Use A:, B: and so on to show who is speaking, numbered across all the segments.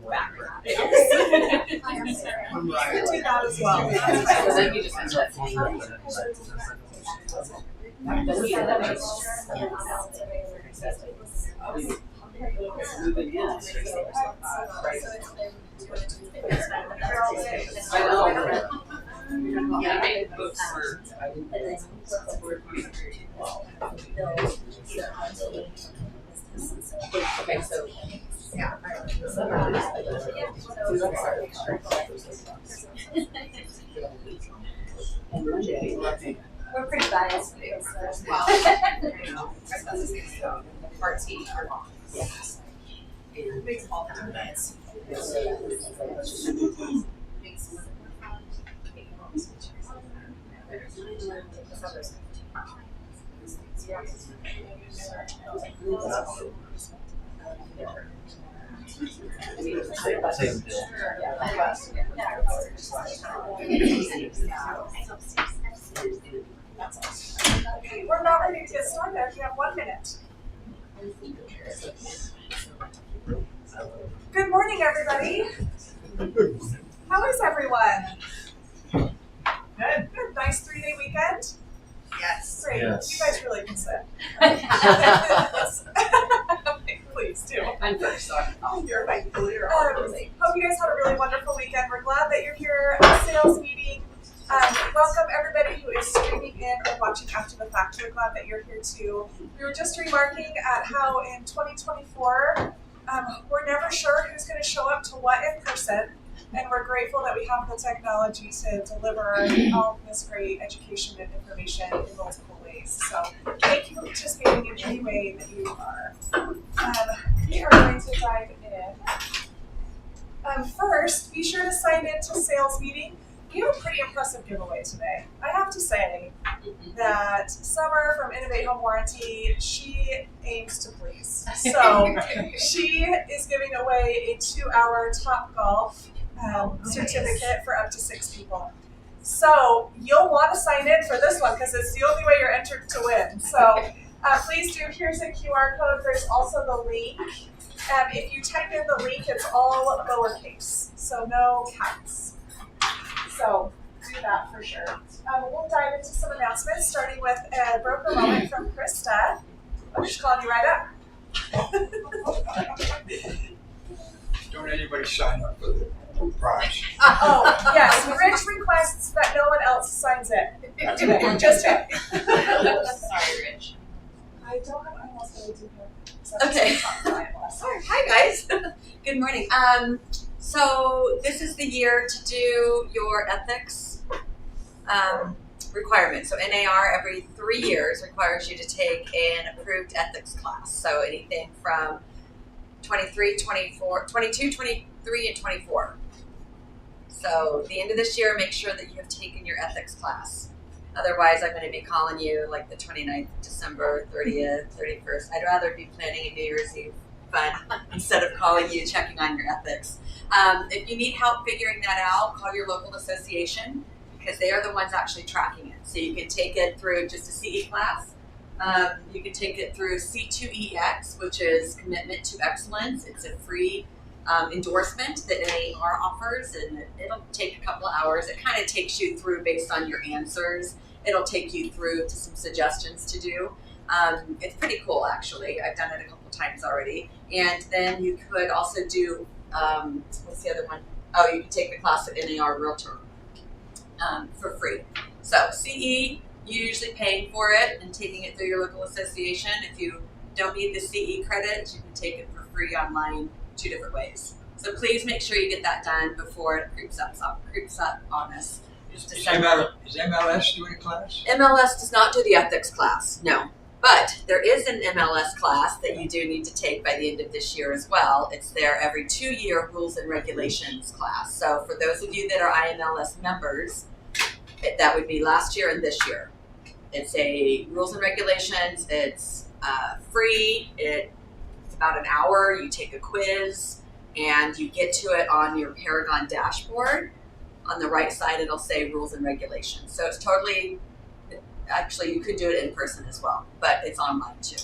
A: background.
B: I'm right.
A: Do that as well.
C: So then you just end up okay, so
D: We're pretty biased.
A: Party or not. Yes. It makes all the difference.
B: Same deal.
A: Okay, we're not ready to get started. We have 1 minute. Good morning, everybody. How is everyone? Good. Good. Nice 3-day weekend?
D: Yes.
A: Great.
B: Yes.
A: You guys really can sit. Yes. Please do.
C: I'm first.
A: You're right.
C: You're
A: Hope you guys had a really wonderful weekend. We're glad that you're here at the sales meeting. Welcome everybody who is streaming in and watching after the fact. We're glad that you're here too. We were just remarking at how in 2024, we're never sure who's going to show up to what in person, and we're grateful that we have the technology to deliver all of this great education and information in multiple ways. So thank you for participating in any way that you are. We are going to dive in. First, be sure to sign in to sales meeting. We have a pretty impressive giveaway today. I have to say that Summer from Innovate Home Warranty, she aims to please. So she is giving away a 2-hour Top Golf certificate for up to 6 people. So you'll want to sign in for this one because it's the only way you're entered to win. So please do. Here's a QR code. There's also the link. If you type in the link, it's all lowercase, so no caps. So do that for sure. We'll dive into some announcements, starting with a broker moment from Krista. I'm just calling you right up.
B: Don't anybody sign up for the prize.
A: Oh, yes. Rich requests that no one else signs in. Today. Just him.
C: Sorry, Rich.
A: I don't have anyone else that I do here. So
D: Okay.
A: Sorry.
D: Hi guys. Good morning. So this is the year to do your ethics requirements. So NAR every 3 years requires you to take an approved ethics class. So anything from 22, 23, and 24. So at the end of this year, make sure that you have taken your ethics class. Otherwise, I'm going to be calling you like the 29th of December, 30th, 31st. I'd rather be planning a New Year's Eve fun instead of calling you checking on your ethics. If you need help figuring that out, call your local association because they are the ones actually tracking it. So you can take it through just a CE class. You can take it through C2EX, which is Commitment to Excellence. It's a free endorsement that NAR offers, and it'll take a couple of hours. It kind of takes you through based on your answers. It'll take you through to some suggestions to do. It's pretty cool, actually. I've done it a couple times already. And then you could also do, what's the other one? Oh, you can take the class at NAR Realtor for free. So CE, you're usually paying for it and taking it through your local association. If you don't need the CE credit, you can take it for free online 2 different ways. So please make sure you get that done before it creeps up on us.
B: Is MLS doing a class?
D: MLS does not do the ethics class, no. But there is an MLS class that you do need to take by the end of this year as well. It's their every 2-year rules and regulations class. So for those of you that are IMLS members, that would be last year and this year. It's a rules and regulations. It's free. It's about an hour. You take a quiz and you get to it on your Paragon dashboard. On the right side, it'll say rules and regulations. So it's totally, actually, you could do it in person as well, but it's online too.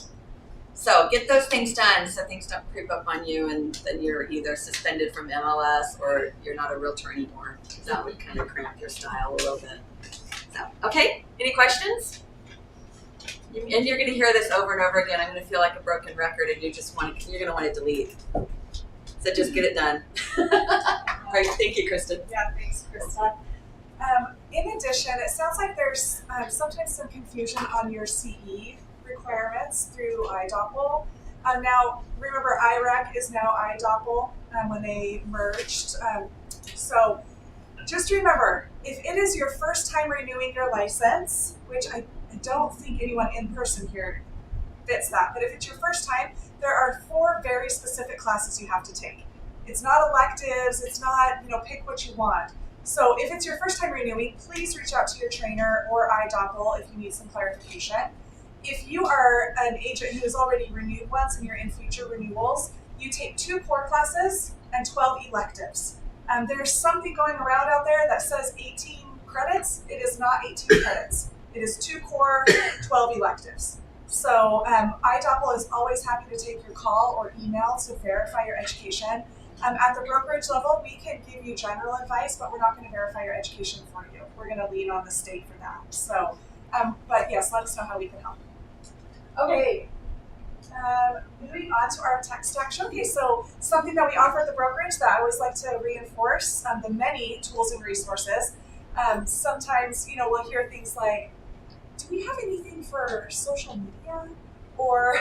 D: So get those things done so things don't creep up on you and then you're either suspended from MLS or you're not a realtor anymore. That would kind of cramp your style a little bit. So, okay, any questions? And you're going to hear this over and over again. I'm going to feel like a broken record and you're going to want to delete. So just get it done. All right, thank you, Kristen.
A: Yeah, thanks, Krista. In addition, it sounds like there's sometimes some confusion on your CE requirements through iDoppel. Now, remember, IREC is now iDoppel when they merged. So just remember, if it is your first time renewing your license, which I don't think anyone in person here fits that, but if it's your first time, there are 4 very specific classes you have to take. It's not electives, it's not, pick what you want. So if it's your first time renewing, please reach out to your trainer or iDoppel if you need some clarification. If you are an agent who has already renewed once and you're in future renewals, you take 2 core classes and 12 electives. There's something going around out there that says 18 credits. It is not 18 credits. It is 2 core, 12 electives. So iDoppel is always happy to take your call or email to verify your education. At the brokerage level, we can give you general advice, but we're not going to verify your education for you. We're going to lean on the state for that. So, but yes, let us know how we can help. Okay, moving on to our tech stack showcase. So something that we offer at the brokerage that I always like to reinforce, the many tools and resources. Sometimes, we'll hear things like, do we have anything for social media? Or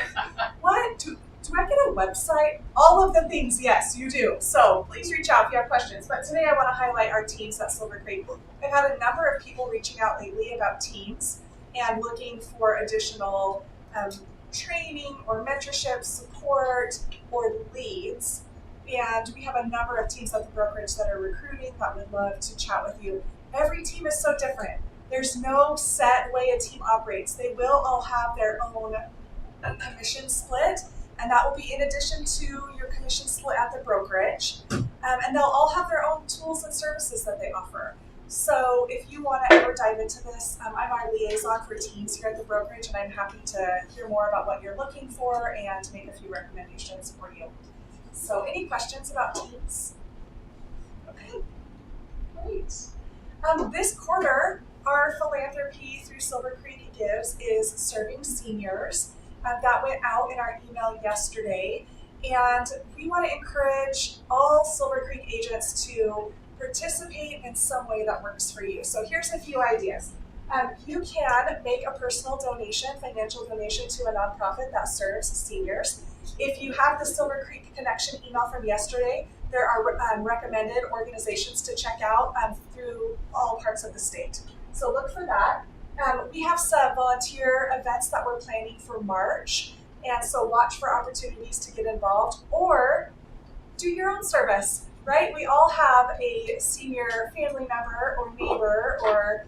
A: what? Do I get a website? All of the things, yes, you do. So please reach out if you have questions. But today I want to highlight our teams at Silver Creek. I've had a number of people reaching out lately about teams and looking for additional training or mentorship, support, or leads. And we have a number of teams at the brokerage that are recruiting that would love to chat with you. Every team is so different. There's no set way a team operates. They will all have their own commission split, and that will be in addition to your commission split at the brokerage. And they'll all have their own tools and services that they offer. So if you want to ever dive into this, I'm our liaison for teams here at the brokerage, and I'm happy to hear more about what you're looking for and make a few recommendations for you. So any questions about teams? Okay, great. This quarter, our philanthropy through Silver Creek Gives is serving seniors. That went out in our email yesterday, and we want to encourage all Silver Creek agents to participate in some way that works for you. So here's a few ideas. You can make a personal donation, financial donation to a nonprofit that serves seniors. If you have the Silver Creek Connection email from yesterday, there are recommended organizations to check out through all parts of the state. So look for that. We have some volunteer events that we're planning for March, and so watch for opportunities to get involved or do your own service, right? We all have a senior family member or neighbor or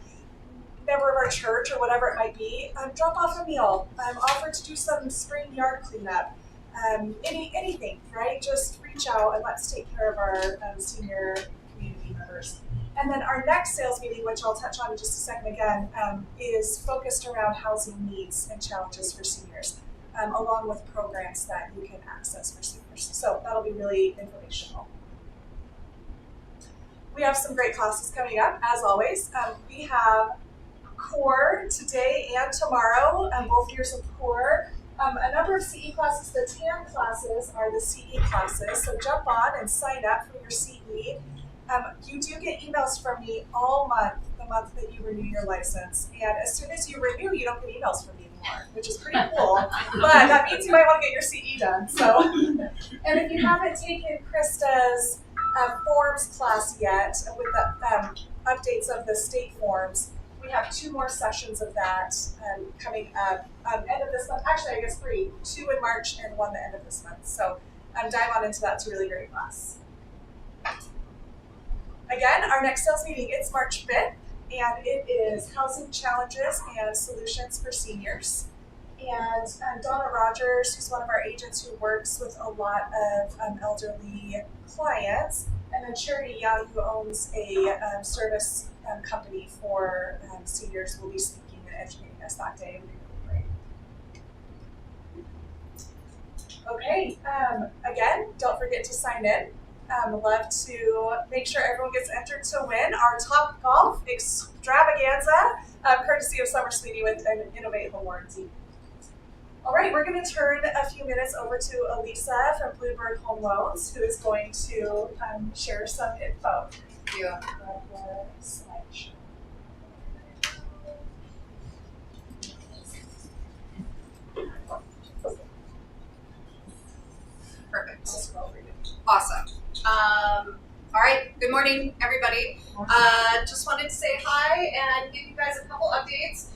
A: member of our church or whatever it might be. Drop off a meal, offer to do some spring yard cleanup, anything, right? Just reach out and let's take care of our senior community members. And then our next sales meeting, which I'll touch on in just a second again, is focused around housing needs and challenges for seniors, along with programs that you can access for seniors. So that'll be really informational. We have some great classes coming up, as always. We have core today and tomorrow, both years of core. A number of CE classes, the TAM classes are the CE classes, so jump on and sign up for your CE. You do get emails from me all month, the month that you renew your license. And as soon as you renew, you don't get emails from me anymore, which is pretty cool. But that means you might want to get your CE done. So, and if you haven't taken Krista's forms class yet, with the updates of the state forms, we have 2 more sessions of that coming up end of this month. Actually, I guess 3, 2 in March and 1 the end of this month. So dive on into that. It's a really great class. Again, our next sales meeting, it's March 5th, and it is Housing Challenges and Solutions for Seniors. And Donna Rogers, who's one of our agents who works with a lot of elderly clients, and then Charity Young, who owns a service company for seniors, will be speaking and educating us that day. It'll be really great. Okay, again, don't forget to sign in. Love to make sure everyone gets entered to win our Top Golf Extravaganza, courtesy of Summer Sweeney with an Innovate Home Warranty. All right, we're going to turn a few minutes over to Elisa from Bluebird Home Loans, who is going to share some info.
D: Thank you.
A: Slideshow.
D: Perfect.
A: Scroll for you.
D: Awesome. All right. Good morning, everybody. Just wanted to say hi and give you guys a couple updates.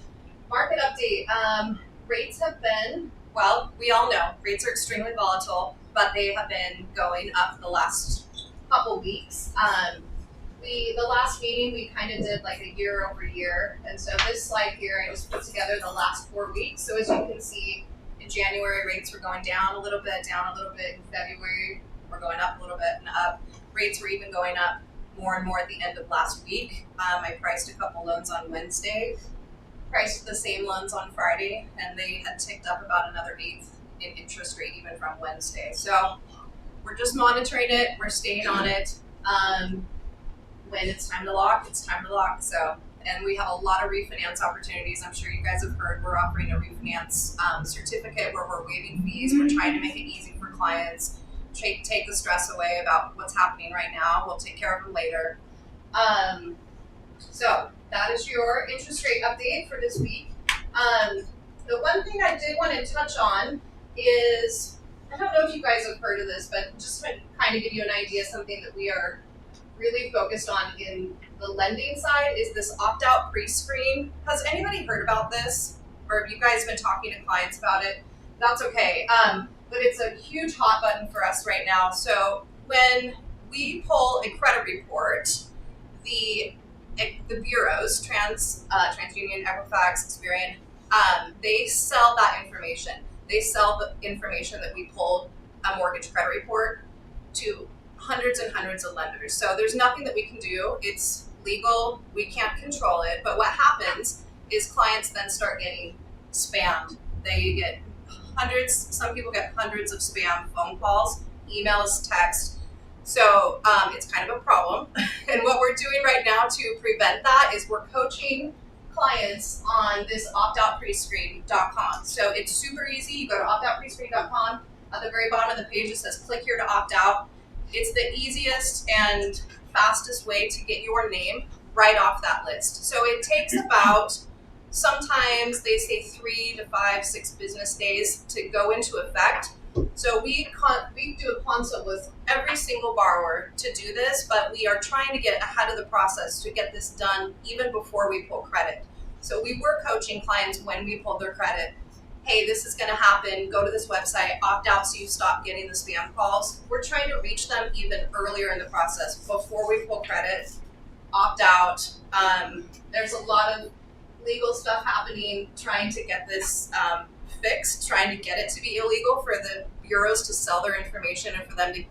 D: Market update. Rates have been, well, we all know rates are extremely volatile, but they have been going up the last couple weeks. The last meeting we kind of did like a year over year, and so this slide here I just put together the last 4 weeks. So as you can see, in January rates were going down a little bit. In February we're going up a little bit and up. Rates were even going up more and more at the end of last week. I priced a couple loans on Wednesday, priced the same loans on Friday, and they had ticked up about another 1/8 in interest rate even from Wednesday. So we're just monitoring it. We're staying on it. When it's time to lock, it's time to lock. So, and we have a lot of refinance opportunities. I'm sure you guys have heard we're offering a refinance certificate where we're waiving fees. We're trying to make it easy for clients. Take the stress away about what's happening right now. We'll take care of them later. So that is your interest rate update for this week. The one thing I did want to touch on is, I don't know if you guys have heard of this, but just to kind of give you an idea, something that we are really focused on in the lending side is this opt-out pre-screen. Has anybody heard about this? Or have you guys been talking to clients about it? That's okay. But it's a huge hot button for us right now. So when we pull a credit report, the bureaus, TransUnion, Equifax, Experian, they sell that information. They sell the information that we pulled a mortgage credit report to hundreds and hundreds of lenders. So there's nothing that we can do. It's legal. We can't control it. But what happens is clients then start getting spammed. They get hundreds, some people get hundreds of spam phone calls, emails, text. So it's kind of a problem. And what we're doing right now to prevent that is we're coaching clients on this optoutprescreen.com. So it's super easy. You go to optoutprescreen.com. At the very bottom of the page, it says click here to opt out. It's the easiest and fastest way to get your name right off that list. So it takes about, sometimes they say 3 to 5, 6 business days to go into effect. So we do a consult with every single borrower to do this, but we are trying to get ahead of the process to get this done even before we pull credit. So we were coaching clients when we pulled their credit. Hey, this is going to happen. Go to this website, opt out so you stop getting the spam calls. We're trying to reach them even earlier in the process before we pull credit, opt out. There's a lot of legal stuff happening trying to get this fixed, trying to get it to be illegal for the bureaus to sell their information and for them to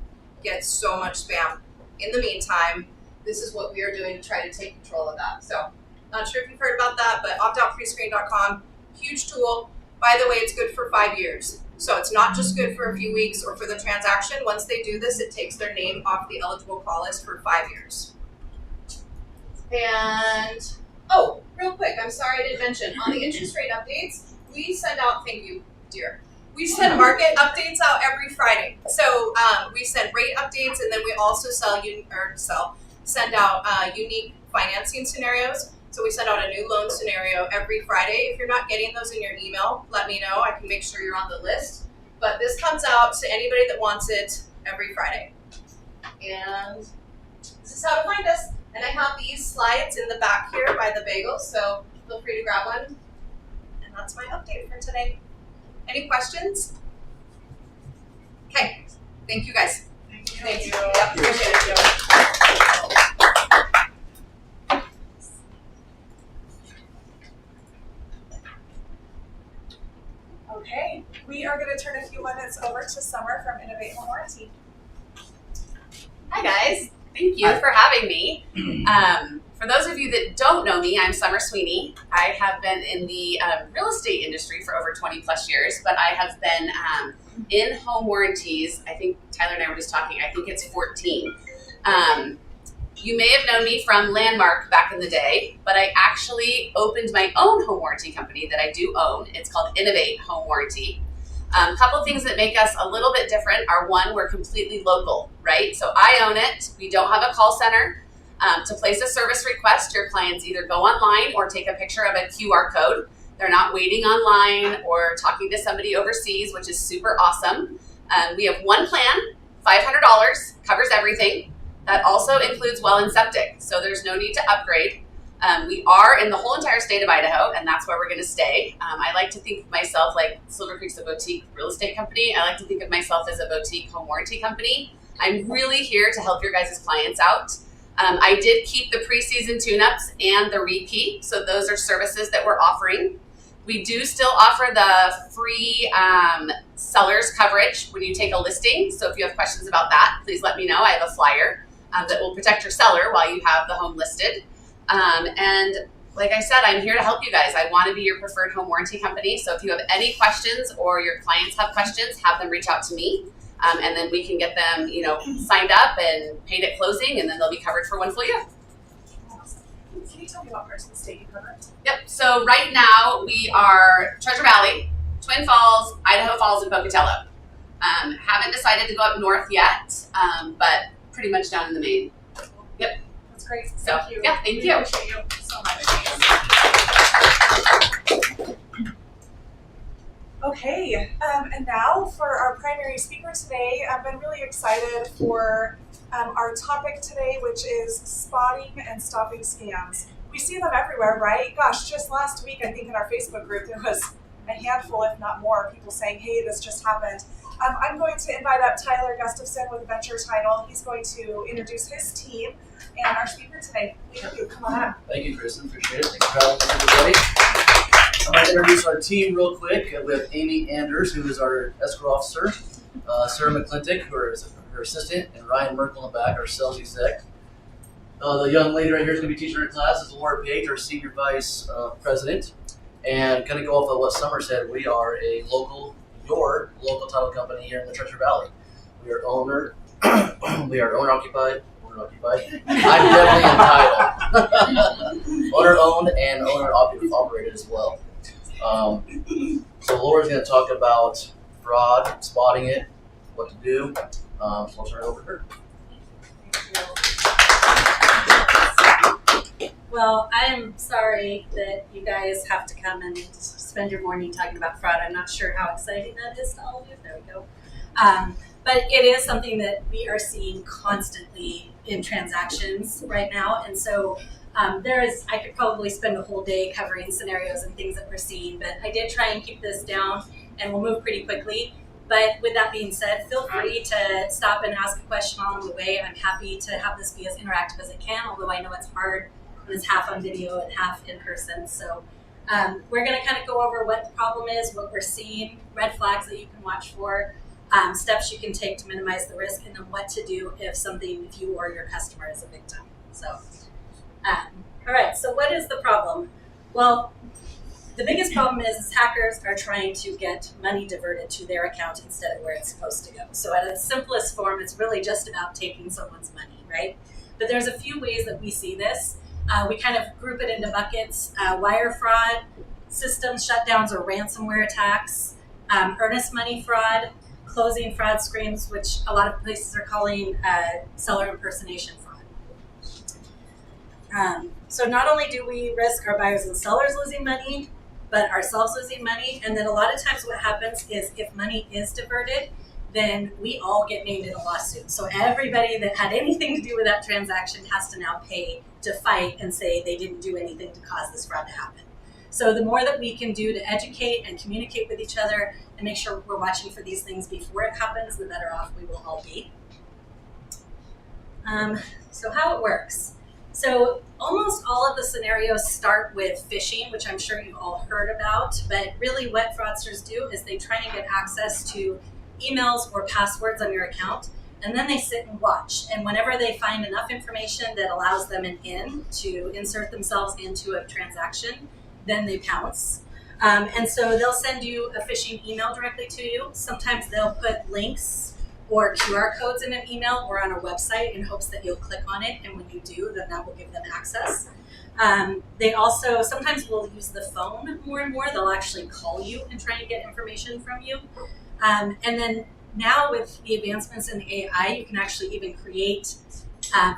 D: get so much spam. In the meantime, this is what we are doing to try to take control of that. So, not sure if you've heard about that, but optoutprescreen.com, huge tool. By the way, it's good for 5 years. So it's not just good for a few weeks or for the transaction. Once they do this, it takes their name off the eligible call list for 5 years. And, oh, real quick, I'm sorry I didn't mention, on the interest rate updates, we send out, thank you, dear. We send market updates out every Friday. So we send rate updates, and then we also send out unique financing scenarios. So we send out a new loan scenario every Friday. If you're not getting those in your email, let me know. I can make sure you're on the list. But this comes out to anybody that wants it every Friday. And this is how to find us. And I have these slides in the back here by the bagels, so feel free to grab one. And that's my update for today. Any questions? Okay. Thank you, guys. Thank you. Yep, appreciate it.
A: Okay, we are going to turn a few minutes over to Summer from Innovate Home Warranty.
C: Hi guys, thank you for having me. For those of you that don't know me, I'm Summer Sweeney. I have been in the real estate industry for over 20 plus years, but I have been in-home warranties, I think Tyler and I were just talking, I think it's 14. You may have known me from Landmark back in the day, but I actually opened my own home warranty company that I do own. It's called Innovate Home Warranty. A couple things that make us a little bit different are, one, we're completely local, right? So I own it. We don't have a call center. To place a service request, your clients either go online or take a picture of a QR code. They're not waiting online or talking to somebody overseas, which is super awesome. We have one plan, $500, covers everything. That also includes well and septic, so there's no need to upgrade. We are in the whole entire state of Idaho, and that's where we're going to stay. I like to think of myself like Silver Creek's a boutique real estate company. I like to think of myself as a boutique home warranty company. I'm really here to help your guys' clients out. I did keep the preseason tune-ups and the rekey, so those are services that we're offering. We do still offer the free seller's coverage when you take a listing, so if you have questions about that, please let me know. I have a flyer that will protect your seller while you have the home listed. And like I said, I'm here to help you guys. I want to be your preferred home warranty company, so if you have any questions or your clients have questions, have them reach out to me. And then we can get them, signed up and paid at closing, and then they'll be covered for one full year.
A: Awesome. Can you tell me what parts of the state you cover?
C: Yep. So right now we are Treasure Valley, Twin Falls, Idaho Falls, and Pocatello. Haven't decided to go up north yet, but pretty much down in the main. Yep.
A: That's great.
C: So,
A: Thank you.
C: yeah, thank
A: We
C: you.
A: appreciate you so much. Okay, and now for our primary speaker today, I've been really excited for our topic today, which is spotting and stopping scams. We see them everywhere, right? Gosh, just last week, I think in our Facebook group, there was a handful, if not more, people saying, hey, this just happened. I'm going to invite up Tyler Gustafson with Venture Title. He's going to introduce his team and our speaker today. Thank you. Come on up.
E: Thank you, Kristen. Appreciate it. Thanks for having us, everybody. I'm going to introduce our team real quick. We have Amy Anders, who is our escrow officer, Sarah McClintock, who is her assistant, and Ryan Merkel in the back, our sales exec. The young lady right here is going to be teaching her class is Laura Page, our senior vice president. And kind of go off of what Summer said, we are your local title company here in the Treasure Valley. We are owner occupied. I'm definitely entitled. Owner owned and owner operated as well. So Laura's going to talk about fraud, spotting it, what to do. So I'll turn it over to her.
F: Well, I'm sorry that you guys have to come and spend your morning talking about fraud. I'm not sure how exciting that is to all of you. There we go. But it is something that we are seeing constantly in transactions right now. And so I could probably spend a whole day covering scenarios and things that we're seeing, but I did try and keep this down and we'll move pretty quickly. But with that being said, feel free to stop and ask a question along the way. I'm happy to have this be as interactive as it can, although I know it's hard when it's half on video and half in person. So we're going to kind of go over what the problem is, what we're seeing, red flags that you can watch for, steps you can take to minimize the risk, and then what to do if you or your customer is a victim. So, all right, so what is the problem? Well, the biggest problem is hackers are trying to get money diverted to their account instead of where it's supposed to go. So at its simplest form, it's really just about taking someone's money, right? But there's a few ways that we see this. We kind of group it into buckets: wire fraud, systems shutdowns or ransomware attacks, earnest money fraud, closing fraud screens, which a lot of places are calling seller impersonation fraud. So not only do we risk our buyers and sellers losing money, but ourselves losing money. And then a lot of times what happens is if money is diverted, then we all get named in a lawsuit. So everybody that had anything to do with that transaction has to now pay to fight and say they didn't do anything to cause this fraud to happen. So the more that we can do to educate and communicate with each other and make sure we're watching for these things before it happens, the better off we will all be. So how it works. So almost all of the scenarios start with phishing, which I'm sure you've all heard about, but really what fraudsters do is they try and get access to emails or passwords on your account, and then they sit and watch. And whenever they find enough information that allows them an in to insert themselves into a transaction, then they pounce. And so they'll send you a phishing email directly to you. Sometimes they'll put links or QR codes in an email or on a website in hopes that you'll click on it. And when you do, then that will give them access. They also sometimes will use the phone more and more. They'll actually call you and try to get information from you. And then now with the advancements in AI, you can actually even create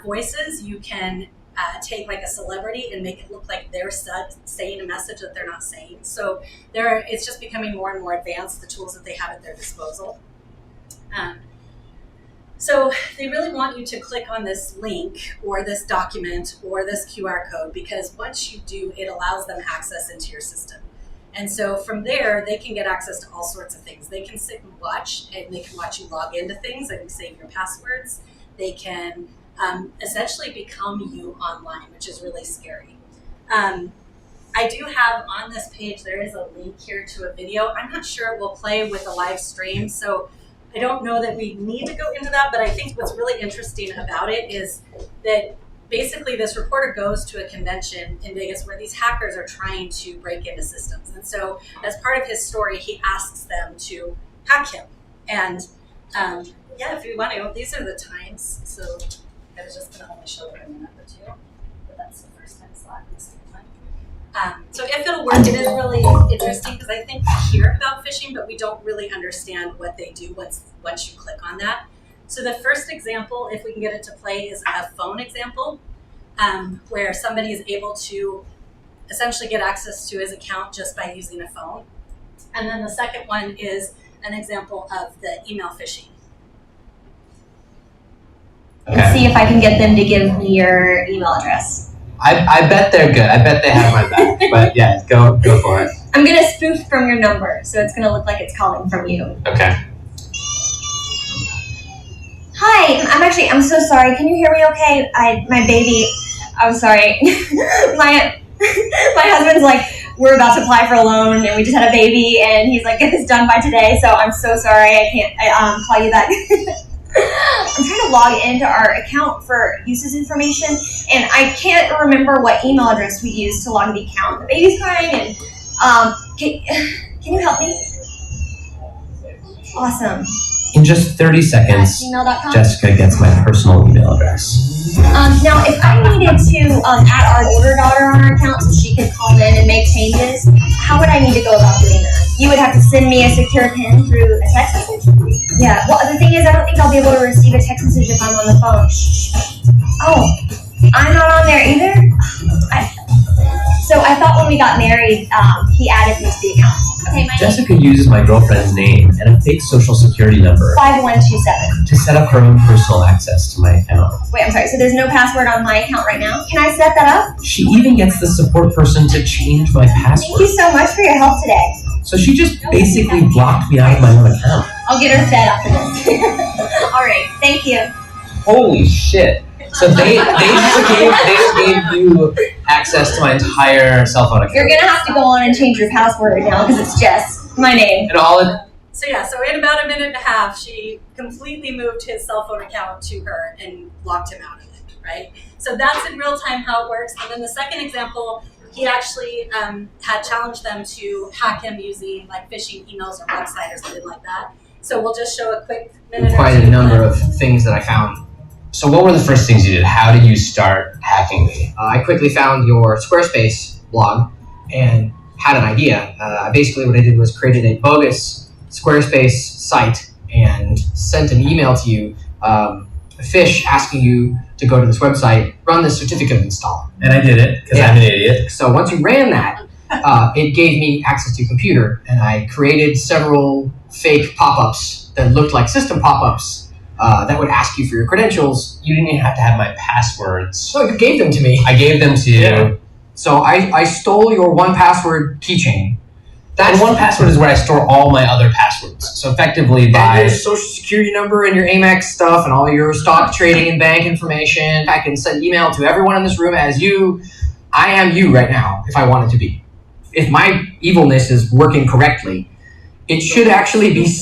F: voices. You can take like a celebrity and make it look like they're saying a message that they're not saying. So it's just becoming more and more advanced, the tools that they have at their disposal. So they really want you to click on this link or this document or this QR code, because once you do, it allows them access into your system. And so from there, they can get access to all sorts of things. They can sit and watch, and they can watch you log into things. They can save your passwords. They can essentially become you online, which is really scary. I do have on this page, there is a link here to a video. I'm not sure it will play with a live stream, so I don't know that we need to go into that, but I think what's really interesting about it is that basically this reporter goes to a convention in Vegas where these hackers are trying to break into systems. And so as part of his story, he asks them to hack him. And yeah, if you want to, these are the times. So I was just going to only show it in a minute or two, but that's the first time slot in the second one. So if it'll work, it is really interesting because I think we hear about phishing, but we don't really understand what they do once you click on that. So the first example, if we can get it to play, is a phone example where somebody is able to essentially get access to his account just by using a phone. And then the second one is an example of the email phishing.
G: And see if I can get them to give me your email address.
H: I bet they're good. I bet they have my back. But yeah, go for it.
G: I'm gonna spoof from your number, so it's gonna look like it's calling from you.
H: Okay.
G: Hi, I'm so sorry. Can you hear me okay? My baby, I'm sorry. my husband's like, we're about to apply for a loan and we just had a baby and he's like, get this done by today. So I'm so sorry. I can't call you back. I'm trying to log into our account for uses information and I can't remember what email address we used to log the account. The baby's crying and can you help me? Awesome.
H: In just 30 seconds,
G: @gmail.com.
H: Jessica gets my personal email address.
G: Now, if I needed to add our older daughter on our account so she could call in and make changes, how would I need to go about doing that? You would have to send me a secure PIN through a text message? Yeah, well, the thing is, I don't think I'll be able to receive a text message if I'm on the phone. Oh, I'm not on there either? So I thought when we got married, he added me to the account. Okay, my
H: Jessica uses my girlfriend's name and a fake social security number
G: 5127.
H: to set up her own personal access to my account.
G: Wait, I'm sorry, so there's no password on my account right now? Can I set that up?
H: She even gets the support person to change my
G: Thank
H: password.
G: you so much for your help today.
H: So she just basically blocked me out of my own account.
G: I'll get her fed after this. All right, thank you.
H: Holy shit. So they just gave you access to my entire cell phone account.
G: You're gonna have to go on and change your password now because it's Jess, my name.
H: And all it
F: So yeah, so in about a minute and a half, she completely moved his cell phone account to her and locked him out of it, right? So that's in real time how it works. And then the second example, he actually had challenged them to hack him using like phishing emails or website or something like that. So we'll just show a quick minute.
H: quite
F: or two
H: a number of things that I found. So what were the first things you did? How did you start hacking me?
I: I quickly found your Squarespace blog and had an idea. Basically what I did was created a bogus Squarespace site and sent an email to you, a fish asking you to go to this website, run this certificate install.
H: And I did it because I'm an idiot.
I: So once you ran that, it gave me access to a computer and I created several fake pop-ups that looked like system pop-ups that would ask you for your credentials.
H: You didn't even have to have my passwords.
I: So you gave them to me.
H: I gave them to you.
I: Yeah. So I stole your 1Password keychain.
H: And 1Password is where I store all my other passwords. So effectively
I: And
H: by...
I: your social security number and your Amex stuff and all your stock trading and bank information. I can send email to everyone in this room as you. I am you right now if I wanted to be. If my evilness is working correctly, it should actually be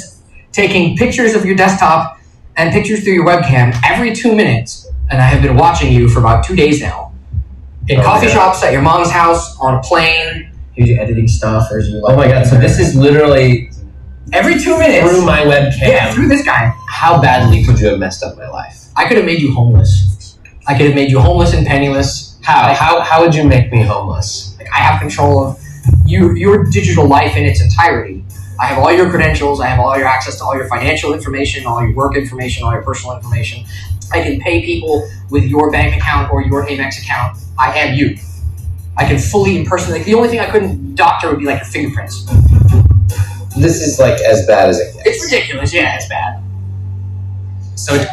I: taking pictures of your desktop and pictures through your webcam every 2 minutes. And I have been watching you for about 2 days now. In coffee shops, at your mom's house, on a plane, Is you editing stuff, or is you like?
H: Oh my god! So this is literally
I: Every 2 minutes.
H: through my webcam.
I: Yeah, through this guy.
H: How badly could you have messed up my life?
I: I could have made you homeless. I could have made you homeless and penniless.
H: How? How would you make me homeless?
I: Like, I have control of your digital life in its entirety. I have all your credentials. I have all your access to all your financial information, all your work information, all your personal information. I can pay people with your bank account or your Amex account. I am you. I can fully impersonate. The only thing I couldn't doctor would be like your fingerprints.
H: This is like as bad as it gets.
I: It's ridiculous. Yeah, it's bad.
H: So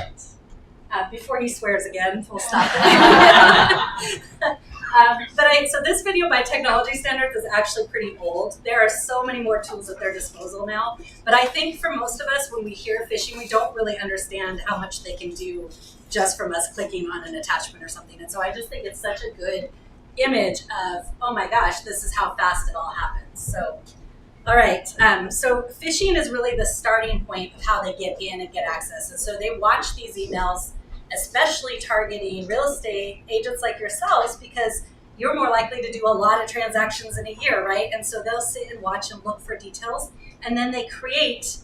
F: Before he swears again, we'll stop it. So this video by technology standards is actually pretty old. There are so many more tools at their disposal now. But I think for most of us, when we hear phishing, we don't really understand how much they can do just from us clicking on an attachment or something. And so I just think it's such a good image of, oh my gosh, this is how fast it all happens. So, all right. So phishing is really the starting point of how they get in and get access. And so they watch these emails, especially targeting real estate agents like yourselves, because you're more likely to do a lot of transactions in a year, right? And so they'll sit and watch and look for details, and then they create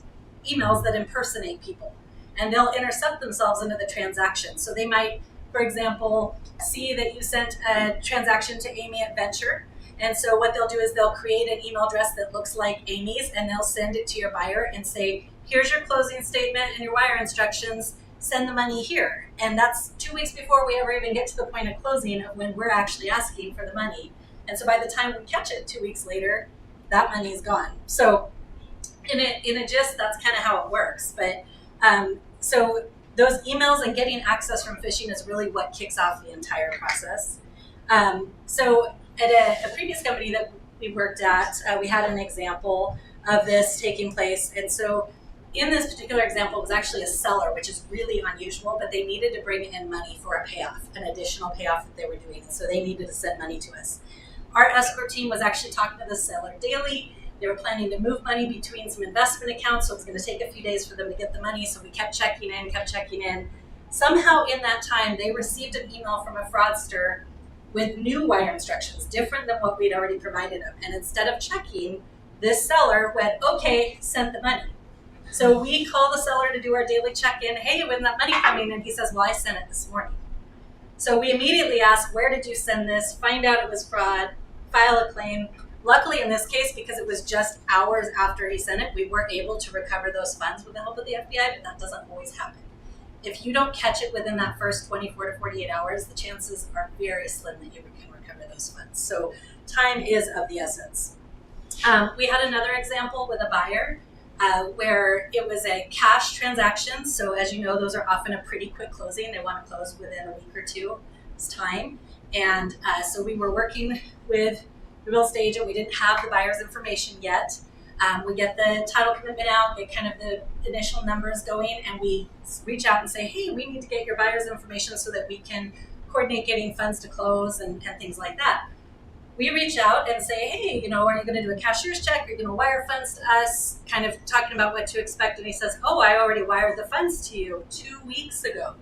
F: emails that impersonate people, and they'll intercept themselves into the transaction. So they might, for example, see that you sent a transaction to Amy at Venture, and so what they'll do is they'll create an email address that looks like Amy's, and they'll send it to your buyer and say, here's your closing statement and your wire instructions, send the money here. And that's 2 weeks before we ever even get to the point of closing, of when we're actually asking for the money. And so by the time we catch it 2 weeks later, that money is gone. So in a gist, that's kind of how it works. But so those emails and getting access from phishing is really what kicks off the entire process. So at a previous company that we worked at, we had an example of this taking place. And so in this particular example, it was actually a seller, which is really unusual, but they needed to bring in money for a payoff, an additional payoff that they were doing. And so they needed to send money to us. Our escrow team was actually talking to the seller daily. They were planning to move money between some investment accounts, so it was going to take a few days for them to get the money. So we kept checking in. Somehow in that time, they received an email from a fraudster with new wire instructions, different than what we'd already provided them. And instead of checking, this seller went, okay, sent the money. So we call the seller to do our daily check-in. Hey, when that money coming? And he says, well, I sent it this morning. So we immediately ask, where did you send this? Find out it was fraud, file a claim. Luckily in this case, because it was just hours after he sent it, we were able to recover those funds with the help of the FBI, but that doesn't always happen. If you don't catch it within that first 24 to 48 hours, the chances are very slim that you can recover those funds. So time is of the essence. We had another example with a buyer where it was a cash transaction. So as you know, those are often a pretty quick closing. They want to close within a week or two. It's time. And so we were working with the real estate agent. We didn't have the buyer's information yet. We get the title commitment out, get kind of the initial numbers going, and we reach out and say, hey, we need to get your buyer's information so that we can coordinate getting funds to close and things like that. We reach out and say, hey, are you going to do a cashier's check? Are you going to wire funds to us? Kind of talking about what to expect. And he says, oh, I already wired the funds to you 2 weeks ago.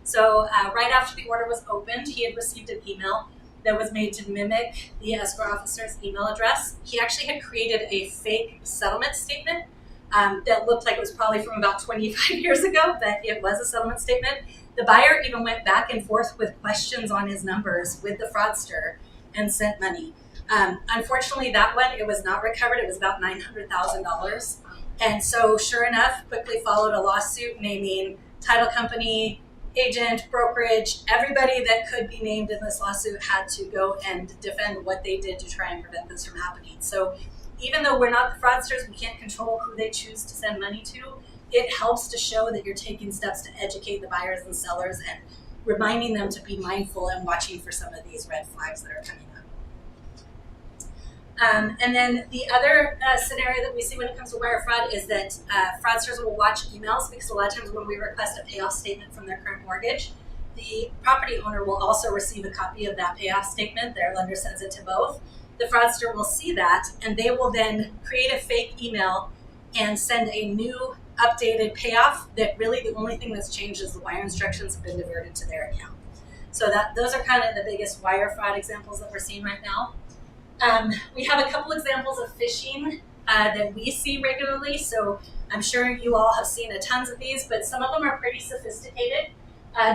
F: So right after the order was opened, he had received an email that was made to mimic the escrow officer's email address. He actually had created a fake settlement statement that looked like it was probably from about 25 years ago, but it was a settlement statement. The buyer even went back and forth with questions on his numbers with the fraudster and sent money. Unfortunately, that one, it was not recovered. It was about $900,000. And so sure enough, quickly followed a lawsuit naming title company, agent, brokerage, everybody that could be named in this lawsuit had to go and defend what they did to try and prevent this from happening. So even though we're not the fraudsters, we can't control who they choose to send money to, it helps to show that you're taking steps to educate the buyers and sellers and reminding them to be mindful and watching for some of these red flags that are coming up. And then the other scenario that we see when it comes to wire fraud is that fraudsters will watch emails, because a lot of times when we request a payoff statement from their current mortgage, the property owner will also receive a copy of that payoff statement. Their lender sends it to both. The fraudster will see that, and they will then create a fake email and send a new updated payoff that really the only thing that's changed is the wire instructions have been diverted to their account. So those are kind of the biggest wire fraud examples that we're seeing right now. We have a couple examples of phishing that we see regularly. So I'm sure you all have seen a tons of these, but some of them are pretty sophisticated.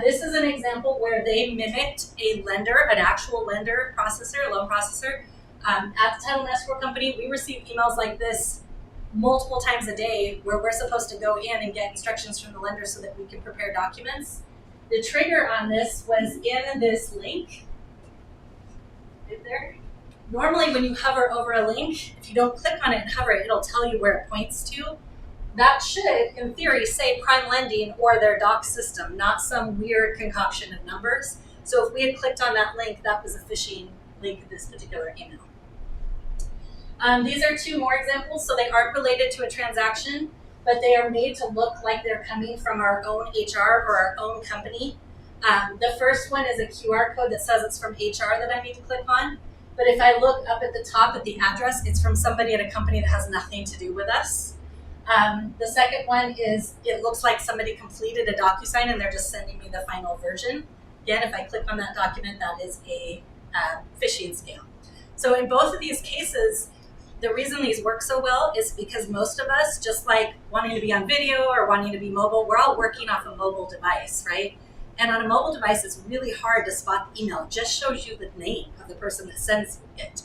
F: This is an example where they mimicked a lender, an actual lender processor, loan processor. At the Title and Escrow Company, we receive emails like this multiple times a day where we're supposed to go in and get instructions from the lender so that we can prepare documents. The trigger on this was in this link right there. Normally when you hover over a link, if you don't click on it and hover it, it'll tell you where it points to. That should, in theory, say Prime Lending or their doc system, not some weird concoction of numbers. So if we had clicked on that link, that was a phishing link in this particular email. These are two more examples. So they aren't related to a transaction, but they are made to look like they're coming from our own HR or our own company. The first one is a QR code that says it's from HR that I need to click on. But if I look up at the top at the address, it's from somebody at a company that has nothing to do with us. The second one is, it looks like somebody completed a DocuSign and they're just sending me the final version. Again, if I click on that document, that is a phishing scam. So in both of these cases, the reason these work so well is because most of us, just like wanting to be on video or wanting to be mobile, we're all working off a mobile device, right? And on a mobile device, it's really hard to spot the email. It just shows you the name of the person that sends it.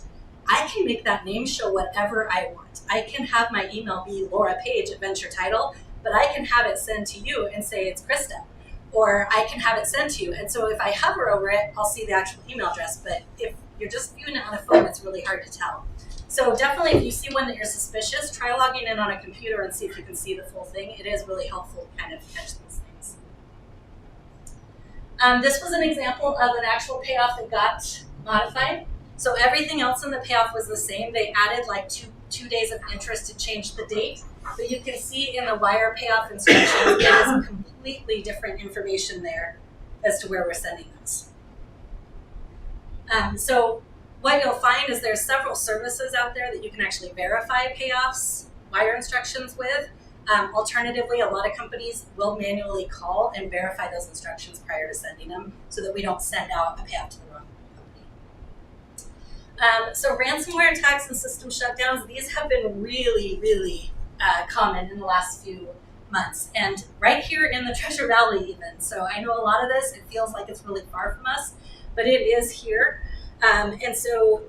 F: I can make that name show whatever I want. I can have my email be Laura Page at Venture Title, but I can have it sent to you and say it's Krista. Or I can have it sent to you. And so if I hover over it, I'll see the actual email address. But if you're just viewing it on a phone, it's really hard to tell. So definitely, if you see one that you're suspicious, try logging in on a computer and see if you can see the full thing. It is really helpful to kind of catch these things. This was an example of an actual payoff that got modified. So everything else in the payoff was the same. They added like two days of interest to change the date. But you can see in the wire payoff instructions, there is completely different information there as to where we're sending those. So what you'll find is there's several services out there that you can actually verify payoffs, wire instructions with. Alternatively, a lot of companies will manually call and verify those instructions prior to sending them so that we don't send out a payoff to the wrong company. So ransomware attacks and system shutdowns, these have been really, really common in the last few months. And right here in the Treasure Valley even. So I know a lot of this, it feels like it's really far from us, but it is here. And so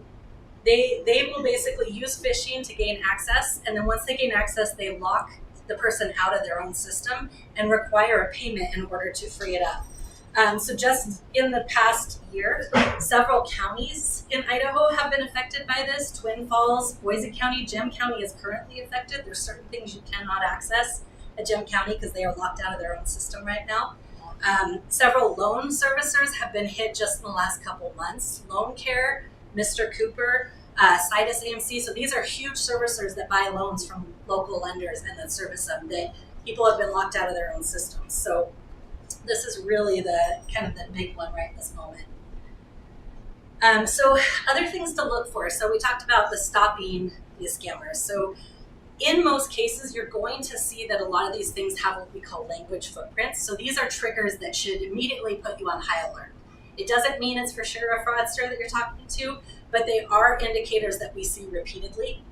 F: they will basically use phishing to gain access. And then once they gain access, they lock the person out of their own system and require a payment in order to free it up. So just in the past year, several counties in Idaho have been affected by this. Twin Falls, Boise County, Gem County is currently affected. There's certain things you cannot access at Gem County because they are locked out of their own system right now. Several loan servicers have been hit just in the last couple months. Loan Care, Mr. Cooper, Citus AMC. So these are huge servicers that buy loans from local lenders and then service them. That people have been locked out of their own systems. So this is really the kind of the big one right this moment. So other things to look for. So we talked about the stopping these scammers. So in most cases, you're going to see that a lot of these things have what we call language footprints. So these are triggers that should immediately put you on high alert. It doesn't mean it's for sure a fraudster that you're talking to, but they are indicators that we see repeatedly.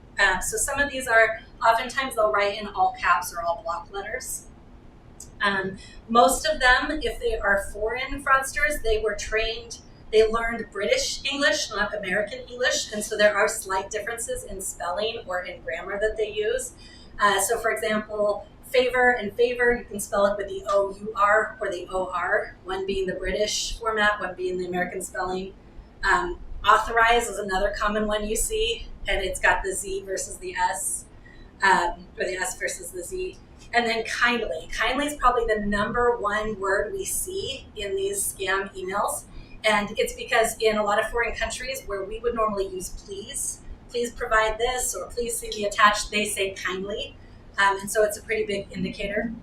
F: So some of these are, oftentimes they'll write in all caps or all block letters. Most of them, if they are foreign fraudsters, they were trained, they learned British English, not American English, and so there are slight differences in spelling or in grammar that they use. So for example, favor and favor, you can spell it with the O-U-R or the O-R, one being the British format, one being the American spelling. Authorize is another common one you see, and it's got the Z versus the S, or the S versus the Z. And then kindly. Kindly is probably the #1 word we see in these scam emails. And it's because in a lot of foreign countries where we would normally use please provide this, or please see the attached, they say kindly. And so it's a pretty big indicator.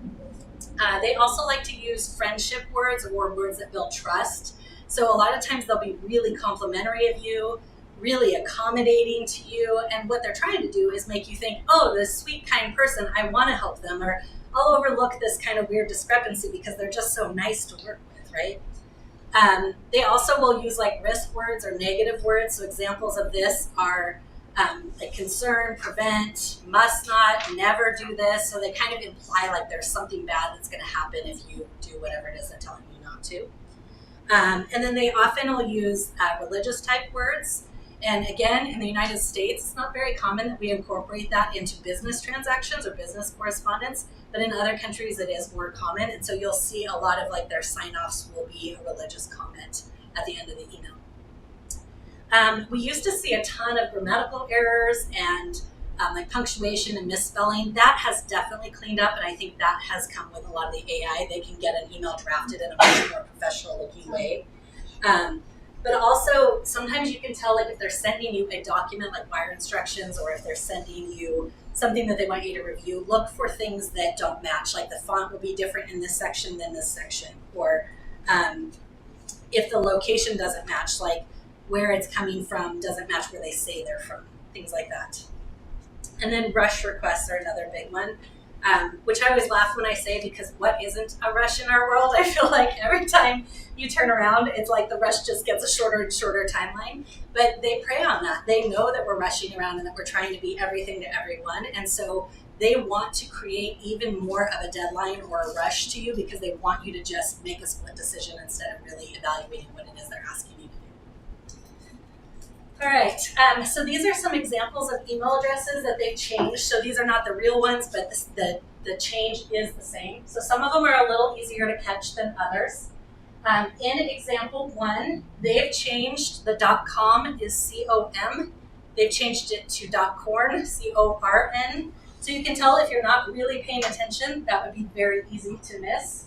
F: They also like to use friendship words or words that build trust. So a lot of times they'll be really complimentary of you, really accommodating to you. And what they're trying to do is make you think, oh, this sweet, kind person, I want to help them. Or I'll overlook this kind of weird discrepancy because they're just so nice to work with, right? They also will use like risk words or negative words. So examples of this are like concern, prevent, must not, never do this. So they kind of imply like there's something bad that's going to happen if you do whatever it is they're telling you not to. And then they often will use religious type words. And again, in the United States, it's not very common that we incorporate that into business transactions or business correspondence, but in other countries it is more common. And so you'll see a lot of like their sign-offs will be a religious comment at the end of the email. We used to see a ton of grammatical errors and like punctuation and misspelling. That has definitely cleaned up, and I think that has come with a lot of the AI. They can get an email drafted in a much more professional looking way. But also, sometimes you can tell like if they're sending you a document like wire instructions, or if they're sending you something that they want you to review, look for things that don't match. Like the font will be different in this section than this section. Or if the location doesn't match, like where it's coming from doesn't match where they say they're from, things like that. And then rush requests are another big one, which I always laugh when I say, because what isn't a rush in our world? I feel like every time you turn around, it's like the rush just gets a shorter and shorter timeline. But they prey on that. They know that we're rushing around and that we're trying to be everything to everyone. And so they want to create even more of a deadline or a rush to you, because they want you to just make a split decision instead of really evaluating what it is they're asking you to do. All right, so these are some examples of email addresses that they've changed. So these are not the real ones, but the change is the same. So some of them are a little easier to catch than others. In example 1, they've changed the .com is .com. They've changed it to .corn, CORN. So you can tell if you're not really paying attention, that would be very easy to miss.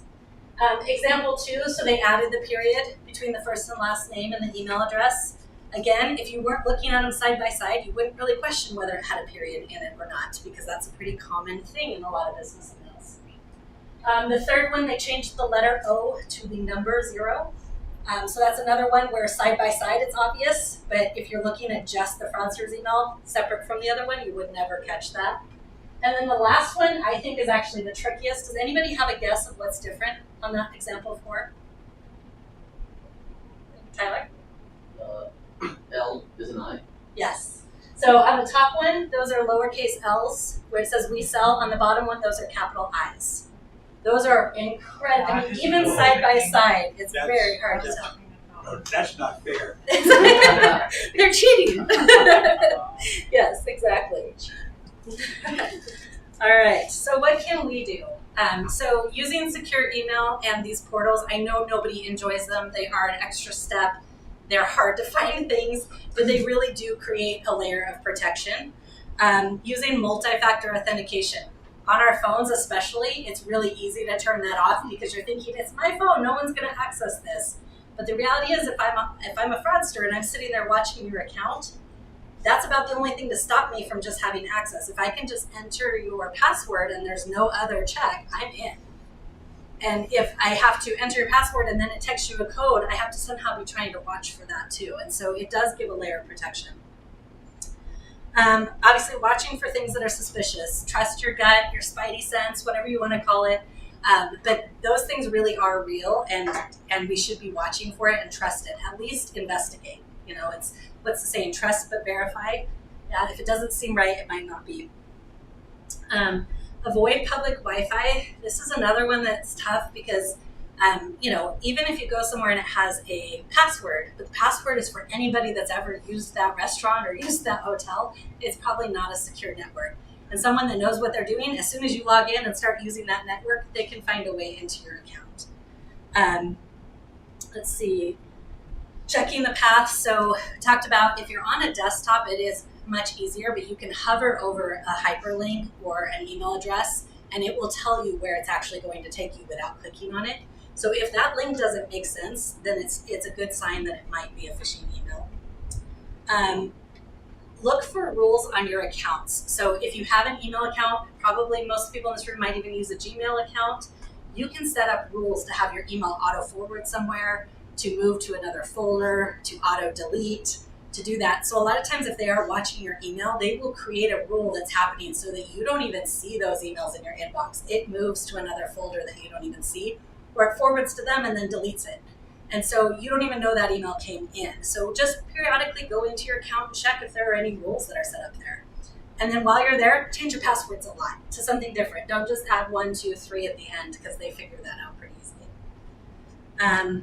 F: Example 2, so they added the period between the first and last name and the email address. Again, if you weren't looking at them side by side, you wouldn't really question whether it had a period in it or not, because that's a pretty common thing in a lot of business emails. The third one, they changed the letter O to the number 0. So that's another one where side by side it's obvious, but if you're looking at just the fraudster's email separate from the other one, you would never catch that. And then the last one I think is actually the trickiest. Does anybody have a guess of what's different on that example 4? Tyler?
E: L is an I.
F: Yes. So on the top one, those are lowercase l's, where it says we sell. On the bottom one, those are capital I's. Those are incredible. I mean, even side by side, it's very hard to tell.
B: No, that's not fair.
F: They're cheating. Yes, exactly. All right, so what can we do? So using secure email and these portals, I know nobody enjoys them. They are an extra step. They're hard to find things, but they really do create a layer of protection. Using multi-factor authentication. On our phones especially, it's really easy to turn that off because you're thinking, it's my phone, no one's gonna access this. But the reality is, if I'm a fraudster and I'm sitting there watching your account, that's about the only thing to stop me from just having access. If I can just enter your password and there's no other check, I'm in. And if I have to enter your password and then it texts you a code, I have to somehow be trying to watch for that too. And so it does give a layer of protection. Obviously, watching for things that are suspicious. Trust your gut, your spidey sense, whatever you want to call it. But those things really are real, and we should be watching for it and trust it. At least investigate. You know, it's what's the saying? Trust but verify. If it doesn't seem right, it might not be. Avoid public Wi-Fi. This is another one that's tough because, you know, even if you go somewhere and it has a password, but the password is for anybody that's ever used that restaurant or used that hotel, it's probably not a secure network. And someone that knows what they're doing, as soon as you log in and start using that network, they can find a way into your account. Let's see. Checking the path. So we talked about if you're on a desktop, it is much easier, but you can hover over a hyperlink or an email address and it will tell you where it's actually going to take you without clicking on it. So if that link doesn't make sense, then it's a good sign that it might be a phishing email. Look for rules on your accounts. So if you have an email account, probably most people in this room might even use a Gmail account, you can set up rules to have your email auto forward somewhere, to move to another folder, to auto delete, to do that. So a lot of times if they are watching your email, they will create a rule that's happening so that you don't even see those emails in your inbox. It moves to another folder that you don't even see, or it forwards to them and then deletes it. And so you don't even know that email came in. So just periodically go into your account and check if there are any rules that are set up there. And then while you're there, change your passwords a lot to something different. Don't just add 1, 2, 3 at the end, because they figure that out pretty easily.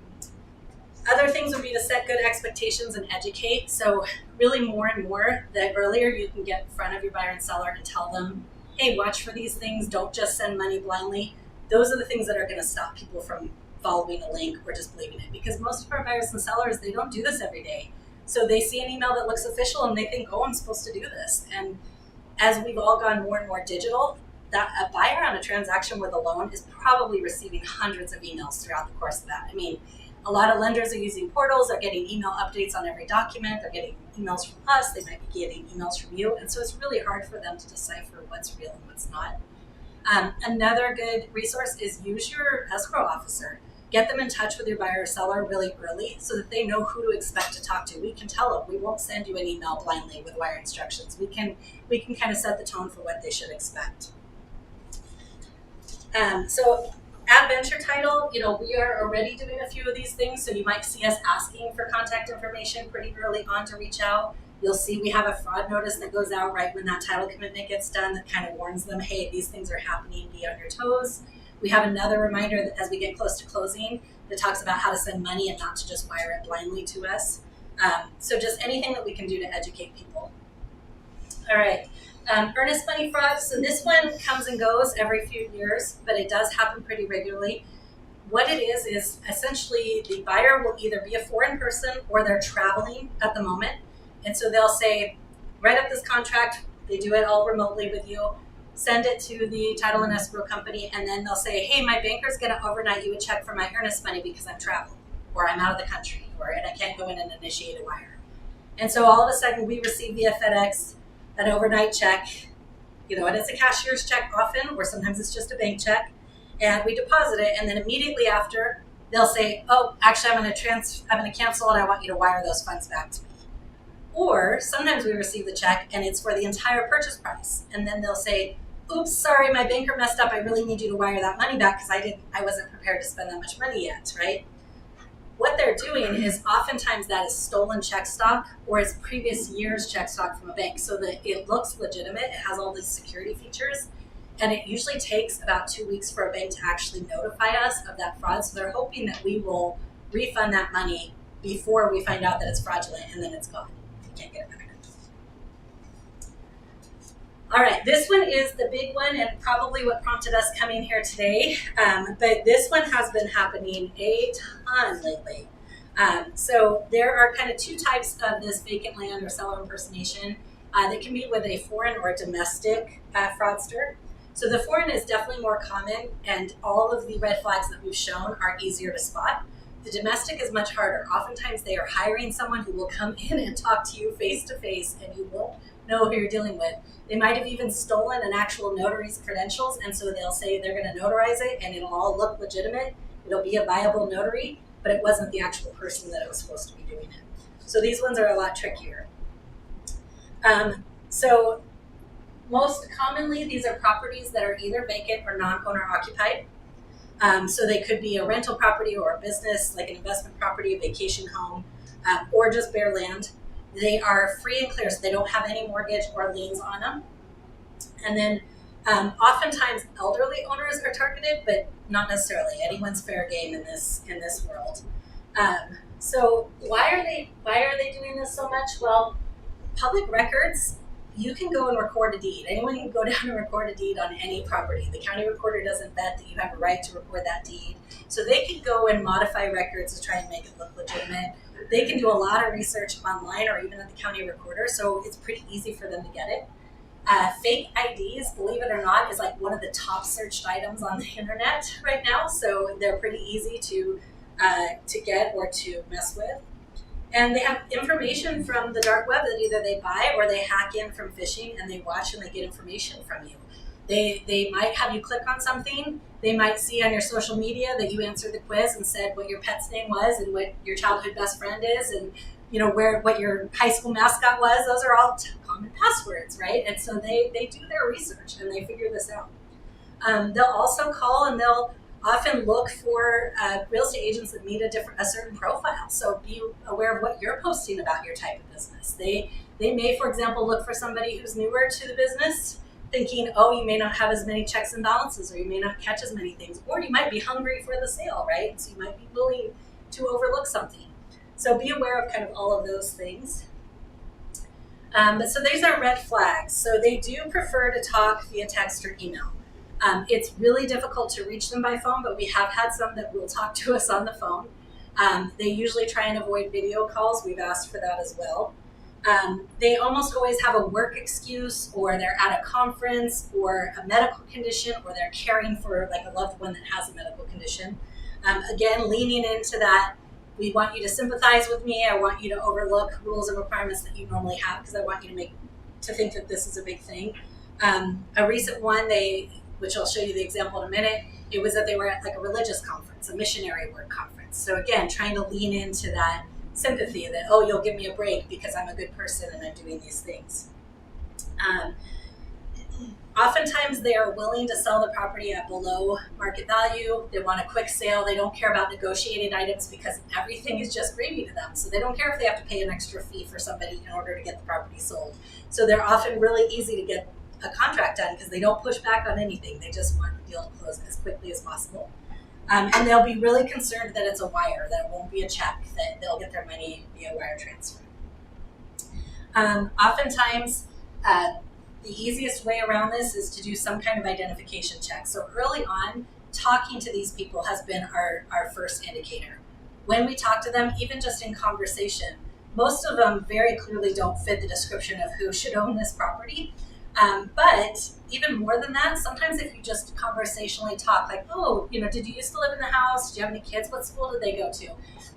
F: Other things would be to set good expectations and educate. So really more and more, the earlier you can get in front of your buyer and seller and tell them, hey, watch for these things. Don't just send money blindly. Those are the things that are going to stop people from following a link or just believing it. Because most of our buyers and sellers, they don't do this every day. So they see an email that looks official and they think, oh, I'm supposed to do this. And as we've all gone more and more digital, that a buyer on a transaction with a loan is probably receiving hundreds of emails throughout the course of that. I mean, a lot of lenders are using portals. They're getting email updates on every document. They're getting emails from us. They might be getting emails from you. And so it's really hard for them to decipher what's real and what's not. Another good resource is use your escrow officer. Get them in touch with your buyer or seller really early so that they know who to expect to talk to. We can tell them, we won't send you an email blindly with wire instructions. We can kind of set the tone for what they should expect. So at Venture Title, we are already doing a few of these things. So you might see us asking for contact information pretty early on to reach out. You'll see we have a fraud notice that goes out right when that title commitment gets done that kind of warns them, hey, these things are happening, be on your toes. We have another reminder that as we get close to closing that talks about how to send money and not to just wire it blindly to us. So just anything that we can do to educate people. All right, earnest money fraud. So this one comes and goes every few years, but it does happen pretty regularly. What it is essentially the buyer will either be a foreign person or they're traveling at the moment. And so they'll say, write up this contract. They do it all remotely with you. Send it to the title and escrow company, and then they'll say, hey, my banker's going to overnight you a check for my earnest money because I'm traveling, or I'm out of the country, and I can't go in and initiate a wire. And so all of a sudden we receive via FedEx an overnight check, and it's a cashier's check often, or sometimes it's just a bank check, and we deposit it, and then immediately after they'll say, oh, actually I'm going to cancel and I want you to wire those funds back to me. Or sometimes we receive the check and it's for the entire purchase price, and then they'll say, oops, sorry, my banker messed up. I really need you to wire that money back because I wasn't prepared to spend that much money yet, right? What they're doing is oftentimes that is stolen check stock or it's previous year's check stock from a bank so that it looks legitimate. It has all these security features, and it usually takes about 2 weeks for a bank to actually notify us of that fraud. So they're hoping that we will refund that money before we find out that it's fraudulent, and then it's gone. We can't get it back. All right, this one is the big one and probably what prompted us coming here today. But this one has been happening a ton lately. So there are kind of two types of this vacant land or seller impersonation that can be with a foreign or a domestic fraudster. So the foreign is definitely more common, and all of the red flags that we've shown are easier to spot. The domestic is much harder. Oftentimes they are hiring someone who will come in and talk to you face to face, and you won't know who you're dealing with. They might have even stolen an actual notary's credentials, and so they'll say they're going to notarize it and it'll all look legitimate. It'll be a viable notary, but it wasn't the actual person that it was supposed to be doing it. So these ones are a lot trickier. So most commonly, these are properties that are either vacant or non-owner occupied. So they could be a rental property or a business, like an investment property, a vacation home, or just bare land. They are free and clear, so they don't have any mortgage or liens on them. And then oftentimes elderly owners are targeted, but not necessarily. Anyone's fair game in this world. So why are they doing this so much? Well, public records, you can go and record a deed. Anyone can go down and record a deed on any property. The county recorder doesn't vet that you have a right to record that deed. So they can go and modify records to try and make it look legitimate. They can do a lot of research online or even at the county recorder, so it's pretty easy for them to get it. Fake IDs, believe it or not, is like one of the top searched items on the internet right now, so they're pretty easy to get or to mess with. And they have information from the dark web that either they buy or they hack in from phishing, and they watch and they get information from you. They might have you click on something. They might see on your social media that you answered the quiz and said what your pet's name was and what your childhood best friend is, and what your high school mascot was. Those are all common passwords, right? And so they do their research and they figure this out. They'll also call and they'll Often look for real estate agents that meet a certain profile. So be aware of what you're posting about your type of business. They may, for example, look for somebody who's newer to the business, thinking, oh, you may not have as many checks and balances, or you may not catch as many things, or you might be hungry for the sale, right? So you might be willing to overlook something. So be aware of kind of all of those things. But so these are red flags. So they do prefer to talk via text or email. It's really difficult to reach them by phone, but we have had some that will talk to us on the phone. They usually try and avoid video calls. We've asked for that as well. They almost always have a work excuse, or they're at a conference, or a medical condition, or they're caring for like a loved one that has a medical condition. Again, leaning into that, we want you to sympathize with me. I want you to overlook rules and requirements that you normally have, because I want you to think that this is a big thing. A recent one, which I'll show you the example in a minute, it was that they were at like a religious conference, a missionary work conference. So again, trying to lean into that sympathy that, oh, you'll give me a break because I'm a good person and I'm doing these things. Oftentimes they are willing to sell the property at below market value. They want a quick sale. They don't care about negotiated items because everything is just gravy to them. So they don't care if they have to pay an extra fee for somebody in order to get the property sold. So they're often really easy to get a contract done because they don't push back on anything. They just want the deal to close as quickly as possible. And they'll be really concerned that it's a wire, that it won't be a check, that they'll get their money via wire transfer. Oftentimes, the easiest way around this is to do some kind of identification check. So early on, talking to these people has been our first indicator. When we talk to them, even just in conversation, most of them very clearly don't fit the description of who should own this property. But even more than that, sometimes if you just conversationally talk, like, oh, did you used to live in the house? Did you have any kids? What school did they go to?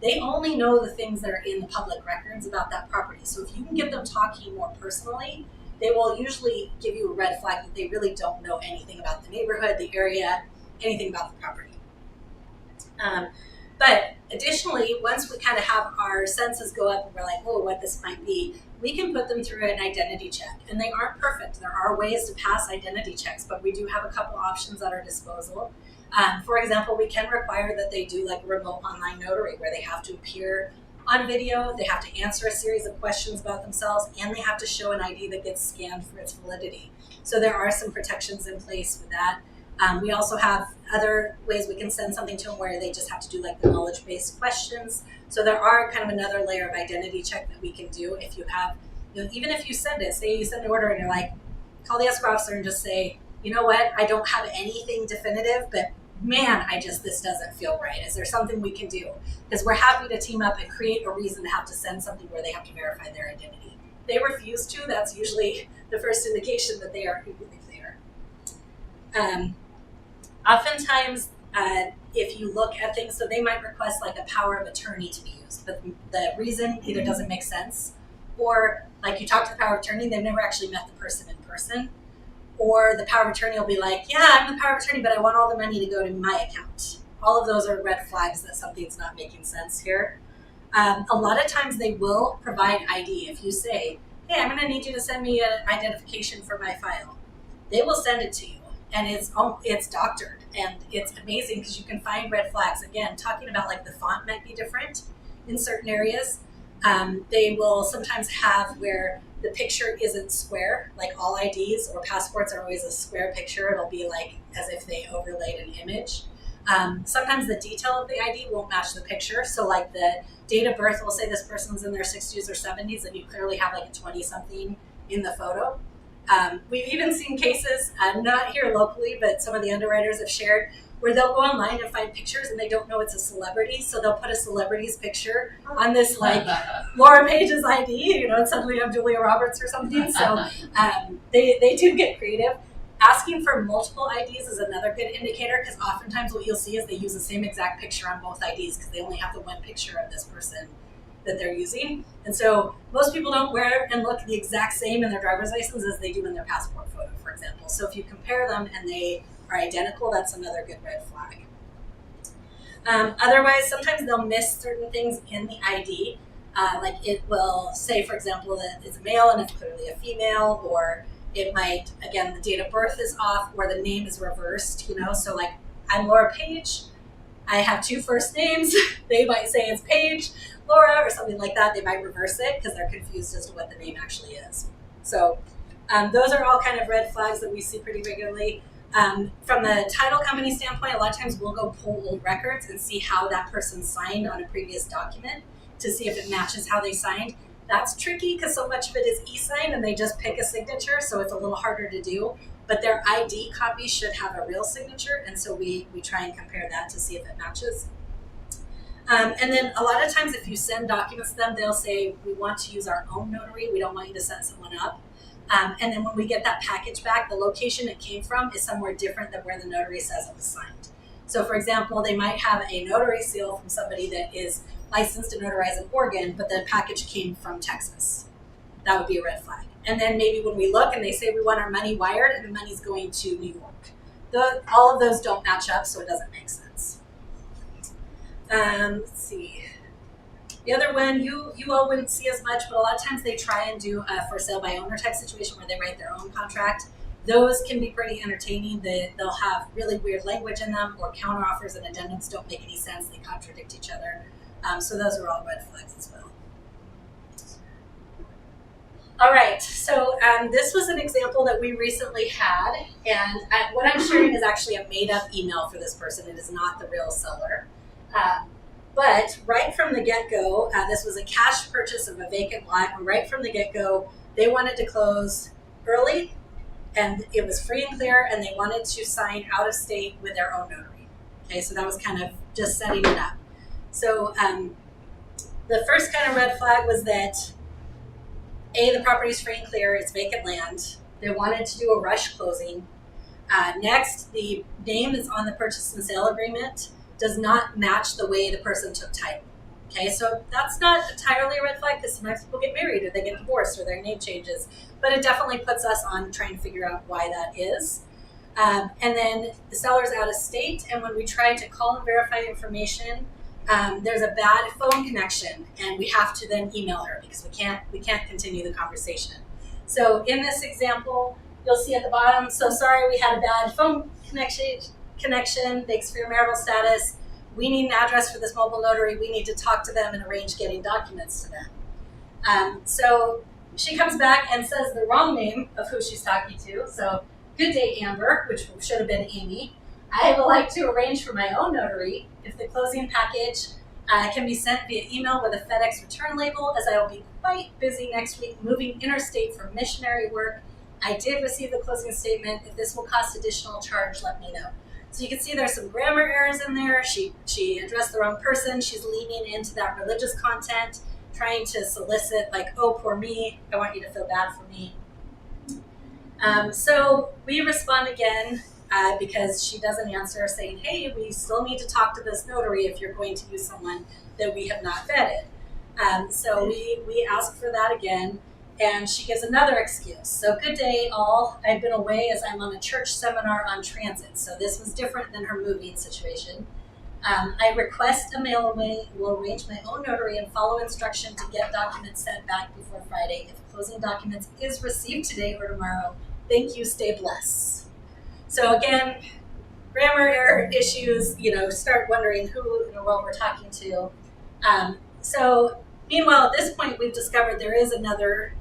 F: They only know the things that are in the public records about that property. So if you can get them talking more personally, they will usually give you a red flag that they really don't know anything about the neighborhood, the area, anything about the property. But additionally, once we kind of have our senses go up and we're like, oh, what this might be, we can put them through an identity check. And they aren't perfect. There are ways to pass identity checks, but we do have a couple options at our disposal. For example, we can require that they do like a remote online notary where they have to appear on video, they have to answer a series of questions about themselves, and they have to show an ID that gets scanned for its validity. So there are some protections in place for that. We also have other ways we can send something to them where they just have to do like the knowledge-based questions. So there are kind of another layer of identity check that we can do if you have, even if you send it, say you send an order and you're like, call the escrow officer and just say, you know what, I don't have anything definitive, but man, this doesn't feel right. Is there something we can do? Because we're happy to team up and create a reason to have to send something where they have to verify their identity. If they refuse to, that's usually the first indication that they are who we think they are. Oftentimes, if you look at things, so they might request like a power of attorney to be used, but the reason either doesn't make sense, or like you talk to the power of attorney, they've never actually met the person in person, or the power of attorney will be like, yeah, I'm the power of attorney, but I want all the money to go to my account. All of those are red flags that something's not making sense here. A lot of times they will provide ID. If you say, hey, I'm going to need you to send me an identification for my file, they will send it to you. And it's doctored, and it's amazing because you can find red flags. Again, talking about like the font might be different in certain areas. They will sometimes have where the picture isn't square, like all IDs or passports are always a square picture. It'll be like as if they overlaid an image. Sometimes the detail of the ID won't match the picture. So like the date of birth will say this person's in their 60s or 70s, and you clearly have like a 20-something in the photo. We've even seen cases, not here locally, but some of the underwriters have shared, where they'll go online and find pictures and they don't know it's a celebrity. So they'll put a celebrity's picture on this like Laura Page's ID, and suddenly you have Julia Roberts or something. So they do get creative. Asking for multiple IDs is another good indicator, because oftentimes what you'll see is they use the same exact picture on both IDs because they only have the one picture of this person that they're using. And so most people don't wear and look the exact same in their driver's license as they do in their passport photo, for example. So if you compare them and they are identical, that's another good red flag. Otherwise, sometimes they'll miss certain things in the ID. Like it will say, for example, that it's a male and it's clearly a female, or it might, again, the date of birth is off or the name is reversed, so like I'm Laura Page. I have 2 first names. They might say it's Paige, Laura, or something like that. They might reverse it because they're confused as to what the name actually is. So those are all kind of red flags that we see pretty regularly. From the title company standpoint, a lot of times we'll go pull old records and see how that person signed on a previous document to see if it matches how they signed. That's tricky because so much of it is e-sign and they just pick a signature, so it's a little harder to do. But their ID copy should have a real signature, and so we try and compare that to see if it matches. And then a lot of times if you send documents to them, they'll say, we want to use our own notary. We don't want you to set someone up. And then when we get that package back, the location it came from is somewhere different than where the notary says it was signed. So for example, they might have a notary seal from somebody that is licensed to notarize in Oregon, but the package came from Texas. That would be a red flag. And then maybe when we look and they say we want our money wired and the money's going to New York. All of those don't match up, so it doesn't make sense. Let's see. The other one, you all wouldn't see as much, but a lot of times they try and do a for sale by owner type situation where they write their own contract. Those can be pretty entertaining. They'll have really weird language in them, or counteroffers and addendums don't make any sense. They contradict each other. So those are all red flags as well. All right, so this was an example that we recently had, and what I'm sharing is actually a made-up email for this person. It is not the real seller. But right from the get-go, this was a cash purchase of a vacant lot, and right from the get-go, they wanted to close early, and it was free and clear, and they wanted to sign out of state with their own notary. Okay, so that was kind of just setting it up. So the first kind of red flag was that the property is free and clear, it's vacant land. They wanted to do a rush closing. Next, the name that's on the purchase and sale agreement does not match the way the person took title. Okay, so that's not entirely a red flag because sometimes people get married or they get divorced or their name changes, but it definitely puts us on trying to figure out why that is. And then the seller's out of state, and when we try to call and verify information, there's a bad phone connection, and we have to then email her because we can't continue the conversation. So in this example, you'll see at the bottom, so sorry we had a bad phone connection, thanks for your marital status. We need an address for this mobile notary. We need to talk to them and arrange getting documents to them. So she comes back and says the wrong name of who she's talking to. So good day, Amber, which should have been Amy. I would like to arrange for my own notary if the closing package can be sent via email with a FedEx return label, as I will be quite busy next week moving interstate for missionary work. I did receive the closing statement. If this will cost additional charge, let me know. So you can see there's some grammar errors in there. She addressed the wrong person. She's leaning into that religious content, trying to solicit like, oh, poor me. I want you to feel bad for me. So we respond again because she doesn't answer, saying, hey, we still need to talk to this notary if you're going to use someone that we have not vetted. So we ask for that again. And she gives another excuse. So good day, all. I've been away as I'm on a church seminar on transit. So this was different than her moving situation. I request a mail away, will arrange my own notary and follow instruction to get documents sent back before Friday. If closing documents is received today or tomorrow, thank you, stay blessed. So again, grammar error issues, start wondering who in the world we're talking to. So meanwhile, at this point, we've discovered there is another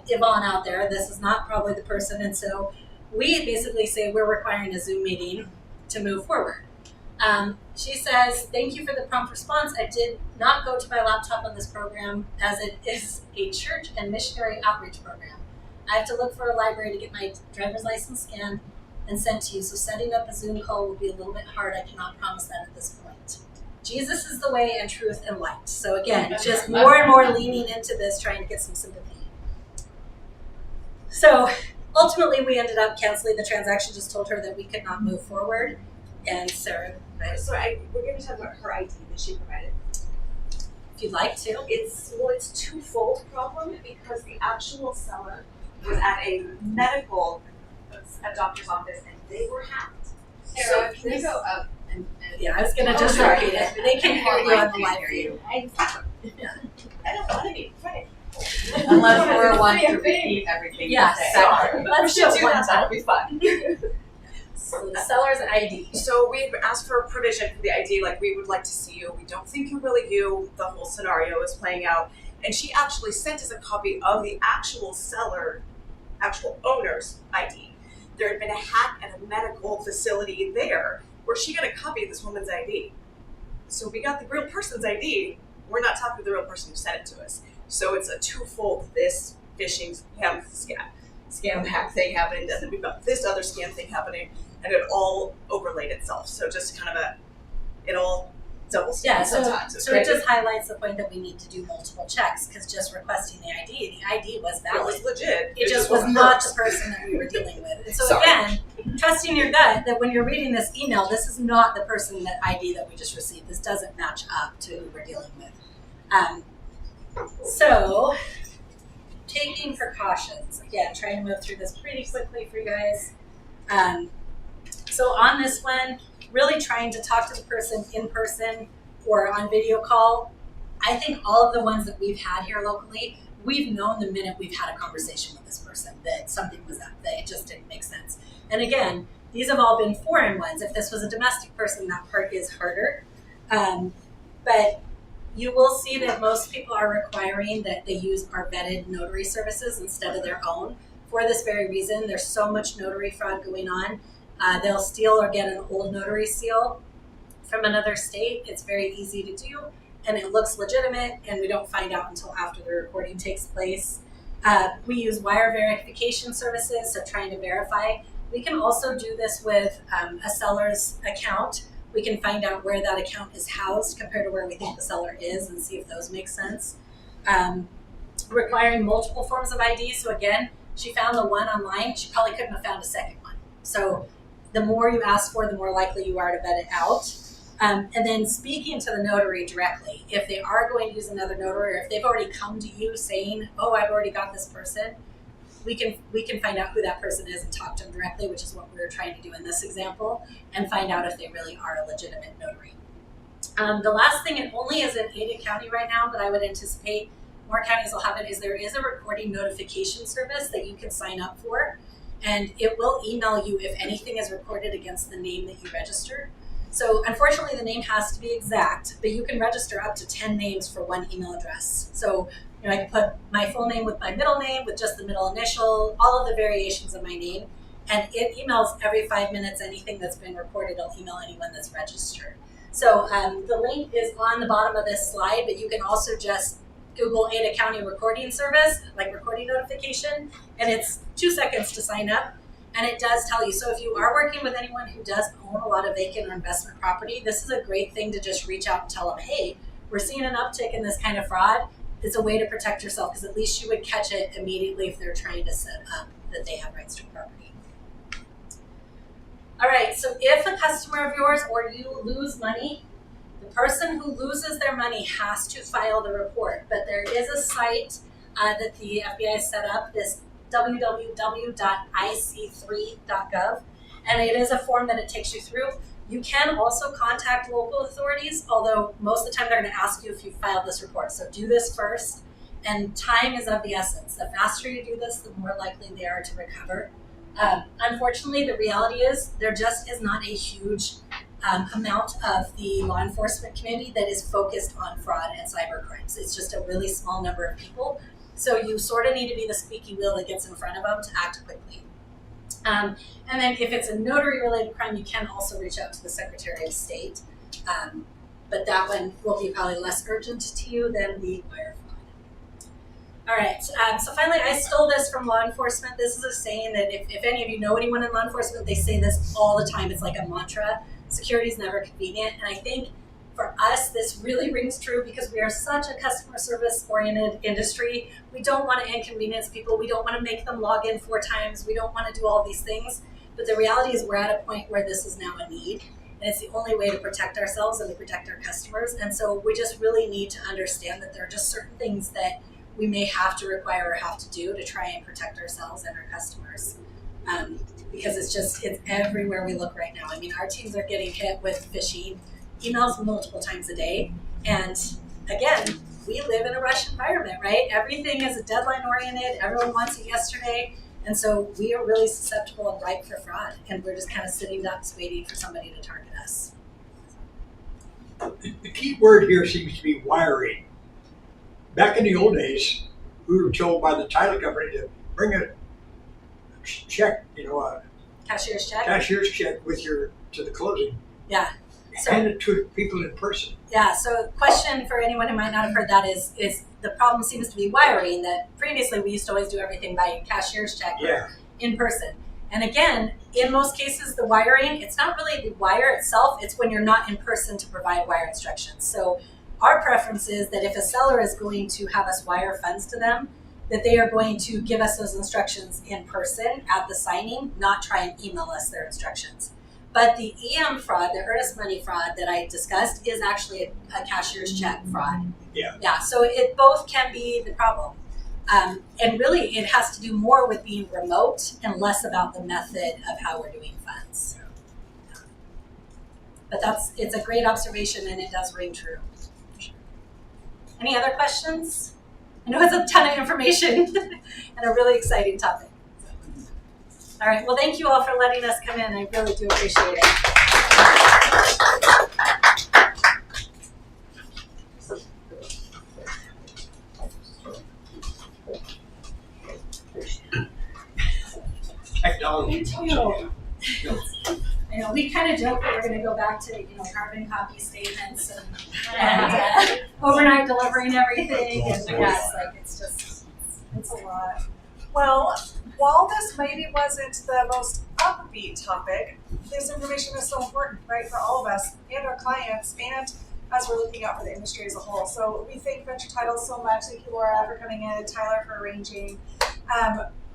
F: Yvonne out there. This is not probably the person, and so we basically say we're requiring a Zoom meeting to move forward. She says, thank you for the prompt response. I did not go to my laptop on this program as it is a church and missionary outreach program. I have to look for a library to get my driver's license scanned and sent to you, so setting up a Zoom call will be a little bit hard. I cannot promise that at this point. Jesus is the way and truth and light. So again, just more and more leaning into this, trying to get some sympathy. So ultimately, we ended up canceling the transaction, just told her that we could not move forward. And Sarah,
J: we're going to talk about her ID that she provided.
F: if you'd like to.
J: It's twofold problem because the actual seller was at a doctor's office and they were hacked.
C: Sarah, can you go up?
F: Yeah, I was going to just repeat it. They can hear you on the live view.
J: I don't want to be funny.
D: Unless Laura wants to repeat everything
F: Yeah,
D: you say.
F: sorry. Let's do it one time.
J: That'll be fun.
F: So the seller's ID.
J: So we've asked for a provision for the ID, like we would like to see you. We don't think you're really you. The whole scenario is playing out. And she actually sent us a copy of the actual seller, actual owner's ID. There had been a hack at a medical facility there where she got a copy of this woman's ID. So we got the real person's ID. We're not talking to the real person who sent it to us. So it's a twofold, this phishing scam hack thing happened, and then we've got this other scam thing happening, and it all overlaid itself. So just kind of it all double scams sometimes. It's
F: So
J: crazy.
F: it just highlights the point that we need to do multiple checks, because just requesting the ID was
J: It
F: valid.
J: was legit.
F: It just was
J: wasn't
F: not
J: hers.
F: the person that we were dealing with. And so
J: Sorry.
F: again, trusting your gut that when you're reading this email, this is not the person that ID that we just received. This doesn't match up to who we're dealing with. So taking precautions. Again, trying to move through this pretty quickly for you guys. So on this one, really trying to talk to the person in person or on video call. I think all of the ones that we've had here locally, we've known the minute we've had a conversation with this person that something was up, that it just didn't make sense. And again, these have all been foreign ones. If this was a domestic person, that part is harder. But you will see that most people are requiring that they use our vetted notary services instead of their own. For this very reason, there's so much notary fraud going on. They'll steal or get an old notary seal from another state. It's very easy to do, and it looks legitimate, and we don't find out until after the recording takes place. We use wire verification services, so trying to verify. We can also do this with a seller's account. We can find out where that account is housed compared to where we think the seller is and see if those make sense. Requiring multiple forms of ID. So again, she found the one online. She probably couldn't have found a second one. So the more you ask for, the more likely you are to vet it out. And then speaking to the notary directly. If they are going to use another notary, or if they've already come to you saying, oh, I've already got this person, we can find out who that person is and talk to them directly, which is what we were trying to do in this example, and find out if they really are a legitimate notary. The last thing, it only is in Ada County right now, but I would anticipate more counties will have it, is there is a recording notification service that you can sign up for, and it will email you if anything is recorded against the name that you registered. So unfortunately, the name has to be exact, but you can register up to 10 names for one email address. So I can put my full name with my middle name, with just the middle initial, all of the variations of my name, and it emails every 5 minutes anything that's been reported. It'll email anyone that's registered. So the link is on the bottom of this slide, but you can also just Google Ada County Recording Service, like recording notification, and it's 2 seconds to sign up. And it does tell you. So if you are working with anyone who does own a lot of vacant or investment property, this is a great thing to just reach out and tell them, hey, we're seeing an uptick in this kind of fraud. It's a way to protect yourself, because at least you would catch it immediately if they're trying to set up that they have rights to property. All right, so if a customer of yours or you lose money, the person who loses their money has to file the report. But there is a site that the FBI set up, this www.ic3.gov, and it is a form that it takes you through. You can also contact local authorities, although most of the time they're going to ask you if you filed this report. So do this first, and time is of the essence. The faster you do this, the more likely they are to recover. Unfortunately, the reality is there just is not a huge amount of the law enforcement community that is focused on fraud and cyber crimes. It's just a really small number of people. So you sort of need to be the squeaky wheel that gets in front of them to act quickly. And then if it's a notary-related crime, you can also reach out to the Secretary of State. But that one will be probably less urgent to you than the wire fraud. All right, so finally, I stole this from law enforcement. This is a saying that if any of you know anyone in law enforcement, they say this all the time. It's like a mantra. Security is never convenient. And I think for us, this really rings true because we are such a customer service oriented industry. We don't want to inconvenience people. We don't want to make them log in 4 times. We don't want to do all these things. But the reality is we're at a point where this is now a need. And it's the only way to protect ourselves and to protect our customers. And so we just really need to understand that there are just certain things that we may have to require or have to do to try and protect ourselves and our customers. Because it's everywhere we look right now. I mean, our teams are getting hit with phishing emails multiple times a day. And again, we live in a rush environment, right? Everything is deadline oriented. Everyone wants it yesterday. And so we are really susceptible and ripe for fraud, and we're just kind of sitting ducks waiting for somebody to target us.
B: The key word here seems to be wiring. Back in the old days, we were told by the title company to bring a check, a
F: Cashier's check?
B: cashier's check with to the closing.
F: Yeah. So,
B: Hand it to people in person.
F: yeah, so question for anyone who might not have heard that is the problem seems to be wiring, that previously we used to always do everything by cashier's check
B: Yeah.
F: in person. And again, in most cases, the wiring, it's not really the wire itself, it's when you're not in person to provide wire instructions. So our preference is that if a seller is going to have us wire funds to them, that they are going to give us those instructions in person at the signing, not try and email us their instructions. But the EM fraud, the earnest money fraud that I discussed, is actually a cashier's check fraud.
B: Yeah.
F: Yeah, so it both can be the problem. And really, it has to do more with being remote and less about the method of how we're doing funds. But it's a great observation, and it does ring true. Any other questions? I know it's a ton of information and a really exciting topic. All right, well, thank you all for letting us come in. I really do appreciate it.
B: Technology.
F: I know we kind of joke that we're going to go back to carbon copy statements and overnight delivering everything, and it's a lot.
A: Well, while this maybe wasn't the most upbeat topic, this information is so important, right, for all of us and our clients, and as we're looking out for the industry as a whole. So we thank Venture Title so much. Thank you, Laura, for coming in, Tyler for arranging.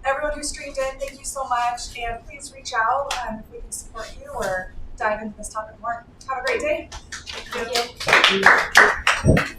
A: Everyone who streamed in, thank you so much, and please reach out if we can support you or dive into this topic more. Have a great day.
F: Thank you.